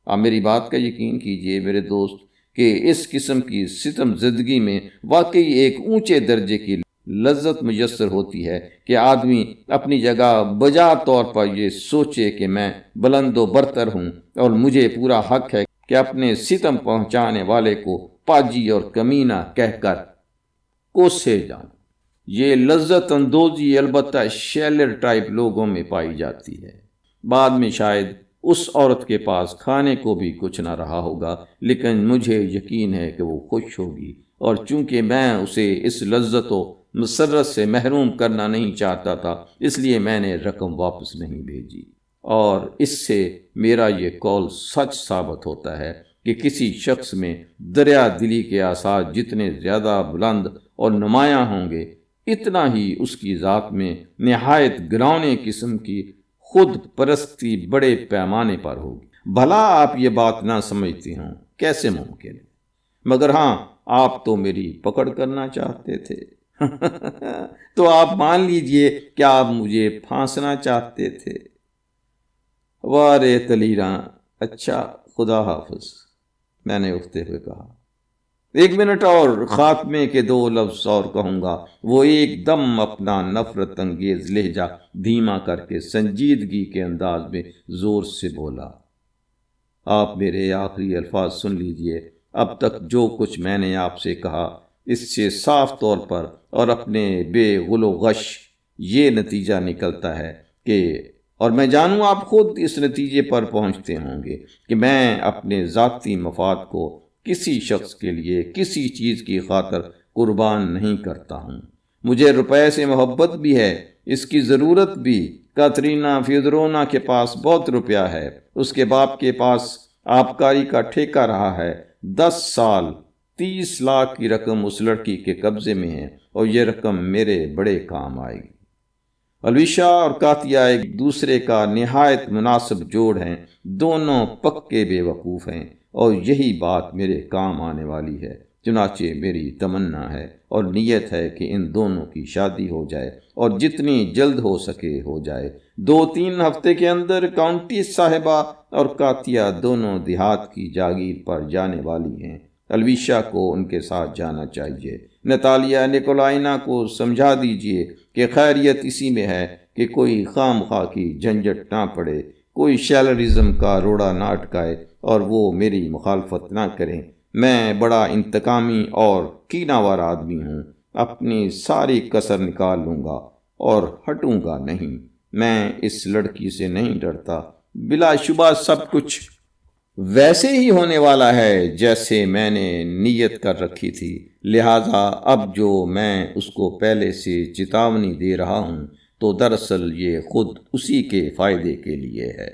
آپ میری بات کا یقین کیجئے میرے دوست کہ اس قسم کی ستم زدگی میں واقعی ایک اونچے درجے کی لذت میسر ہوتی ہے کہ آدمی اپنی جگہ بجا طور پر یہ سوچے کہ میں بلند و برتر ہوں اور مجھے پورا حق ہے کہ اپنے ستم پہنچانے والے کو پاجی اور کمینہ کہہ کر کوسے جاؤں۔ یہ لذت اندوزی البتہ شیلر ٹائپ لوگوں میں پائی جاتی ہے۔ بعد میں شاید اس عورت کے پاس کھانے کو بھی کچھ نہ رہا ہوگا، لیکن مجھے یقین ہے کہ وہ خوش ہوگی، اور چونکہ میں اسے اس لذت و مسرت سے محروم کرنا نہیں چاہتا تھا، اس لیے میں نے رقم واپس نہیں بھیجی۔ اور اس سے میرا یہ قول سچ ثابت ہوتا ہے کہ کسی شخص میں دریا دلی کے آثار جتنے زیادہ بلند اور نمایاں ہوں گے، اتنا ہی اس کی ذات میں نہایت گراؤنے قسم کی خود پرستی بڑے پیمانے پر ہوگی۔ بھلا آپ یہ بات نہ سمجھتے ہوں، کیسے ممکن ہے؟ مگر ہاں، آپ تو میری پکڑ کرنا چاہتے تھے۔ تو آپ مان لیجئے کہ آپ مجھے پھانسنا چاہتے تھے۔ وارے تلیراں، اچھا، خدا حافظ، میں نے اٹھتے ہوئے کہا۔ 1 منٹ اور، خاتمے کے 2 لفظ اور کہوں گا۔ وہ ایک دم اپنا نفرت انگیز لہجہ دھیما کر کے سنجیدگی کے انداز میں زور سے بولا۔ آپ میرے آخری الفاظ سن لیجئے۔ اب تک جو کچھ میں نے آپ سے کہا، اس سے صاف طور پر اور اپنے بے غل و غش یہ نتیجہ نکلتا ہے کہ، اور میں جانوں آپ خود اس نتیجے پر پہنچتے ہوں گے، کہ میں اپنے ذاتی مفاد کو کسی شخص کے لیے کسی چیز کی خاطر قربان نہیں کرتا ہوں۔ مجھے روپے سے محبت بھی ہے، اس کی ضرورت بھی۔ کاترینا فیودورونا کے پاس بہت روپیہ ہے، اس کے باپ کے پاس آبکاری کا ٹھیکہ رہا ہے۔ 10 سال 30 لاکھ کی رقم اس لڑکی کے قبضے میں ہے، اور یہ رقم میرے بڑے کام آئے گی۔ الوشا اور کاتیا ایک دوسرے کا نہایت مناسب جوڑ ہیں، دونوں پکے بے وقوف ہیں، اور یہی بات میرے کام آنے والی ہے۔ چنانچہ میری تمنا ہے اور نیت ہے کہ ان دونوں کی شادی ہو جائے اور جتنی جلد ہو سکے ہو جائے۔ 2-3 ہفتے کے اندر کاؤنٹی صاحبہ اور کاتیہ دونوں دیہات کی جاگیر پر جانے والی ہیں۔ الویشا کو ان کے ساتھ جانا چاہیے۔ نتالیہ نیکولائنا کو سمجھا دیجئے کہ خیریت اسی میں ہے کہ کوئی خام خواہ کی جھنجھٹ نہ پڑے، کوئی شیلرزم کا روڑا نہ اٹکائے اور وہ میری مخالفت نہ کریں۔ میں بڑا انتقامی اور کینہ وار آدمی ہوں، اپنی ساری کسر نکال لوں گا اور ہٹوں گا نہیں۔ میں اس لڑکی سے نہیں ڈرتا، بلا شبہ سب کچھ ویسے ہی ہونے والا ہے جیسے میں نے نیت کر رکھی تھی، لہذا اب جو میں اس کو پہلے سے چتاونی دے رہا ہوں تو دراصل یہ خود اسی کے فائدے کے لیے ہے۔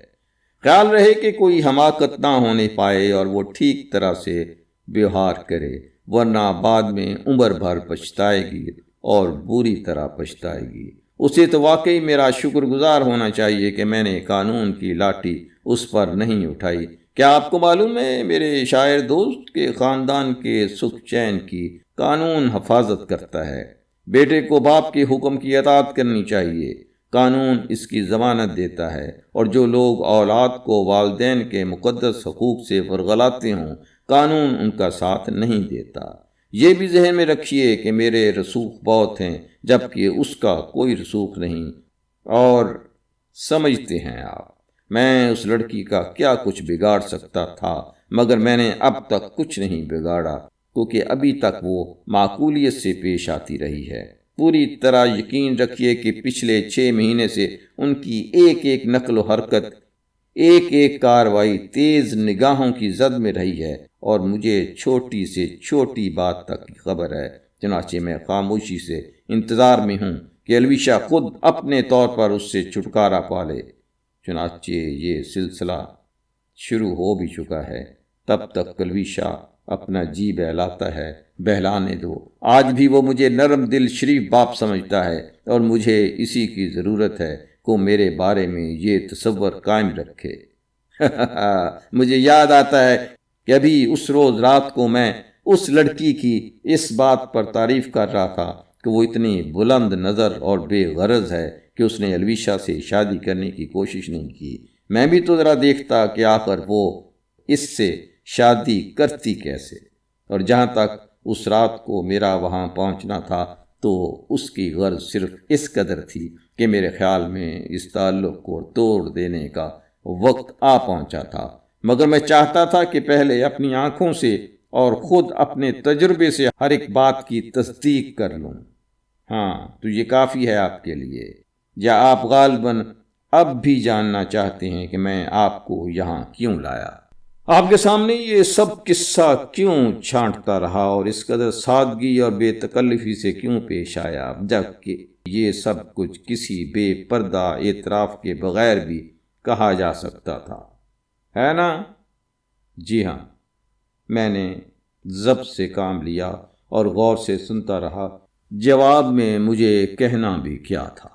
خیال رہے کہ کوئی حماقت نہ ہونے پائے اور وہ ٹھیک طرح سے ویوہار کرے، ورنہ بعد میں عمر بھر پچھتائے گی اور بری طرح پچھتائے گی۔ اسے تو واقعی میرا شکر گزار ہونا چاہیے کہ میں نے قانون کی لاٹھی اس پر نہیں اٹھائی۔ کیا آپ کو معلوم ہے میرے شاعر دوست کے خاندان کے سکھ چین کی قانون حفاظت کرتا ہے۔ بیٹے کو باپ کے حکم کی اطاعت کرنی چاہیے، قانون اس کی ضمانت دیتا ہے، اور جو لوگ اولاد کو والدین کے مقدس حقوق سے ورغلاتے ہوں قانون ان کا ساتھ نہیں دیتا۔ یہ بھی ذہن میں رکھیے کہ میرے رسوخ بہت ہیں جبکہ اس کا کوئی رسوخ نہیں، اور سمجھتے ہیں آپ میں اس لڑکی کا کیا کچھ بگاڑ سکتا تھا، مگر میں نے اب تک کچھ نہیں بگاڑا کیونکہ ابھی تک وہ معقولیت سے پیش آتی رہی ہے۔ پوری طرح یقین رکھیے کہ پچھلے 6 مہینے سے ان کی ایک ایک نقل و حرکت، ایک ایک کاروائی تیز نگاہوں کی زد میں رہی ہے اور مجھے چھوٹی سے چھوٹی بات تک کی خبر ہے۔ چنانچہ میں خاموشی سے انتظار میں ہوں کہ الویشا خود اپنے طور پر اس سے چھٹکارا پا لے۔ چنانچہ یہ سلسلہ شروع ہو بھی چکا ہے۔ تب تک الویشا اپنا جی بہلاتا ہے، بہلانے دو۔ آج بھی وہ مجھے نرم دل شریف باپ سمجھتا ہے اور مجھے اسی کی ضرورت ہے کو میرے بارے میں یہ تصور قائم رکھے۔ مجھے یاد آتا ہے کہ ابھی اس روز رات کو میں اس لڑکی کی اس بات پر تعریف کر رہا تھا کہ وہ اتنی بلند نظر اور بے غرض ہے کہ اس نے الویشا سے شادی کرنے کی کوشش نہیں کی۔ میں بھی تو ذرا دیکھتا کہ آخر وہ اس سے شادی کرتی کیسے، اور جہاں تک اس رات کو میرا وہاں پہنچنا تھا تو اس کی غرض صرف اس قدر تھی کہ میرے خیال میں اس تعلق کو توڑ دینے کا وقت آ پہنچا تھا، مگر میں چاہتا تھا کہ پہلے اپنی آنکھوں سے اور خود اپنے تجربے سے ہر ایک بات کی تصدیق کر لوں۔ ہاں تو یہ کافی ہے آپ کے لیے، یا آپ غالباً اب بھی جاننا چاہتے ہیں کہ میں آپ کو یہاں کیوں لایا، آپ کے سامنے یہ سب قصہ کیوں چھانٹتا رہا اور اس قدر سادگی اور بے تکلفی سے کیوں پیش آیا، جبکہ یہ سب کچھ کسی بے پردہ اعتراف کے بغیر بھی کہا جا سکتا تھا، ہے نا؟ جی ہاں، میں نے ضبط سے کام لیا اور غور سے سنتا رہا۔ جواب میں مجھے کہنا بھی کیا تھا،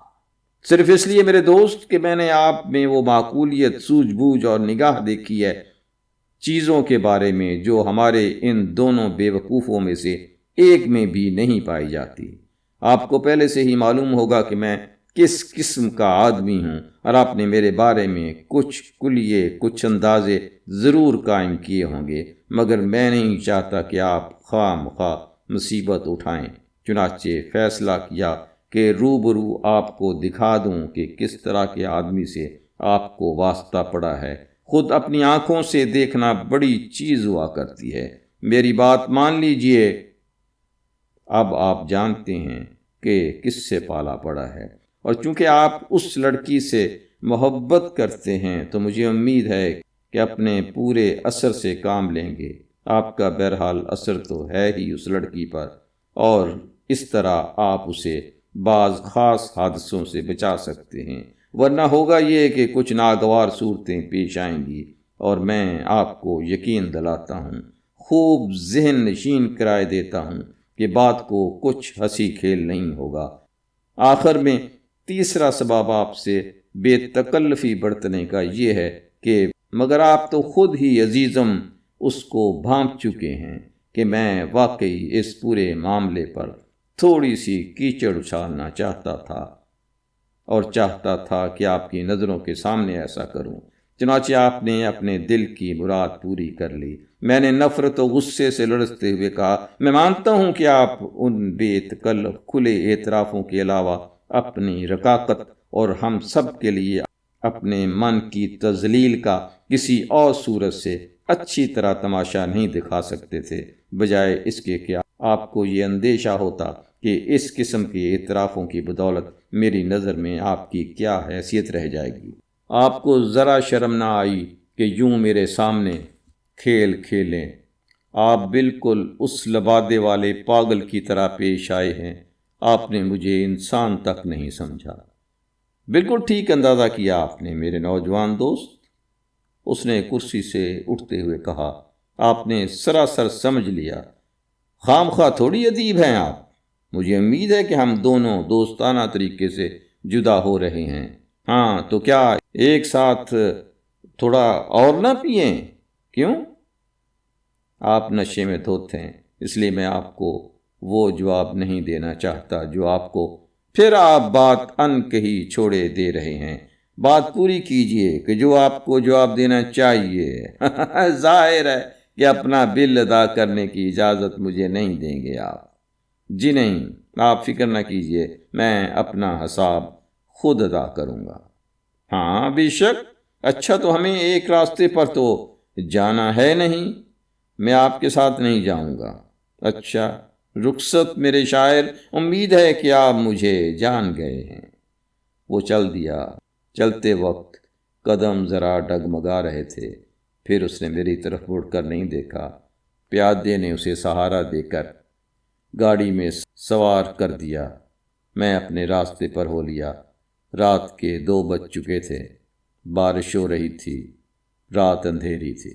صرف اس لیے میرے دوست کہ میں نے آپ میں وہ معقولیت، سوجھ بوجھ اور نگاہ دیکھی ہے چیزوں کے بارے میں جو ہمارے ان دونوں بے وقوفوں میں سے ایک میں بھی نہیں پائی جاتی۔ آپ کو پہلے سے ہی معلوم ہوگا کہ میں کس قسم کا آدمی ہوں، اور آپ نے میرے بارے میں کچھ کلیے، کچھ اندازے ضرور قائم کیے ہوں گے، مگر میں نہیں چاہتا کہ آپ خواہ مخواہ مصیبت اٹھائیں۔ چنانچہ فیصلہ کیا کہ روبرو آپ کو دکھا دوں کہ کس طرح کے آدمی سے آپ کو واسطہ پڑا ہے۔ خود اپنی آنکھوں سے دیکھنا بڑی چیز ہوا کرتی ہے۔ میری بات مان لیجئے، اب آپ جانتے ہیں کہ کس سے پالا پڑا ہے، اور چونکہ آپ اس لڑکی سے محبت کرتے ہیں تو مجھے امید ہے کہ اپنے پورے اثر سے کام لیں گے۔ آپ کا بہرحال اثر تو ہے ہی اس لڑکی پر، اور اس طرح آپ اسے بعض خاص حادثوں سے بچا سکتے ہیں، ورنہ ہوگا یہ کہ کچھ ناگوار صورتیں پیش آئیں گی، اور میں آپ کو یقین دلاتا ہوں، خوب ذہن نشین کرائے دیتا ہوں کہ بات کو کچھ ہنسی کھیل نہیں ہوگا۔ آخر میں تیسرا سبب آپ سے بے تکلفی برتنے کا یہ ہے کہ مگر آپ تو خود ہی عزیزم اس کو بھانپ چکے ہیں کہ میں واقعی اس پورے معاملے پر تھوڑی سی کیچڑ اچھالنا چاہتا تھا، اور چاہتا تھا کہ آپ کی نظروں کے سامنے ایسا کروں۔ چنانچہ آپ نے اپنے دل کی مراد پوری کر لی۔ میں نے نفرت و غصے سے لرزتے ہوئے کہا، میں مانتا ہوں کہ آپ ان بے تکلف کھلے اعترافوں کے علاوہ اپنی رقاقت اور ہم سب کے لیے اپنے من کی تذلیل کا کسی اور صورت سے اچھی طرح تماشا نہیں دکھا سکتے تھے، بجائے اس کے کہ آپ کو یہ اندیشہ ہوتا کہ اس قسم کے اعترافوں کی بدولت میری نظر میں آپ کی کیا حیثیت رہ جائے گی۔ آپ کو ذرا شرم نہ آئی کہ یوں میرے سامنے کھیل کھیلیں؟ آپ بالکل اس لبادے والے پاگل کی طرح پیش آئے ہیں۔ آپ نے مجھے انسان تک نہیں سمجھا۔ بالکل ٹھیک اندازہ کیا آپ نے میرے نوجوان دوست، اس نے کرسی سے اٹھتے ہوئے کہا۔ آپ نے سراسر سمجھ لیا۔ خام خواہ تھوڑی ادیب ہیں آپ۔ مجھے امید ہے کہ ہم دونوں دوستانہ طریقے سے جدا ہو رہے ہیں۔ ہاں تو کیا ایک ساتھ تھوڑا اور نہ پئیں؟ کیوں؟ آپ نشے میں دھت ہیں، اس لیے میں آپ کو وہ جواب نہیں دینا چاہتا جو آپ کو، پھر آپ بات ان کہی چھوڑے دے رہے ہیں۔ بات پوری کیجئے کہ جو آپ کو جواب دینا چاہیے۔ ظاہر ہے کہ اپنا بل ادا کرنے کی اجازت مجھے نہیں دیں گے آپ۔ جی نہیں، آپ فکر نہ کیجئے، میں اپنا حساب خود ادا کروں گا۔ ہاں بے شک۔ اچھا تو ہمیں ایک راستے پر تو جانا ہے نہیں؟ میں آپ کے ساتھ نہیں جاؤں گا۔ اچھا، رخصت میرے شاعر، امید ہے کہ آپ مجھے جان گئے ہیں۔ وہ چل دیا۔ چلتے وقت قدم ذرا ڈگمگا رہے تھے، پھر اس نے میری طرف مڑ کر نہیں دیکھا۔ پیادے نے اسے سہارا دے کر گاڑی میں سوار کر دیا۔ میں اپنے راستے پر ہو لیا۔ رات کے 2 بج چکے تھے، بارش ہو رہی تھی، رات اندھیری تھی۔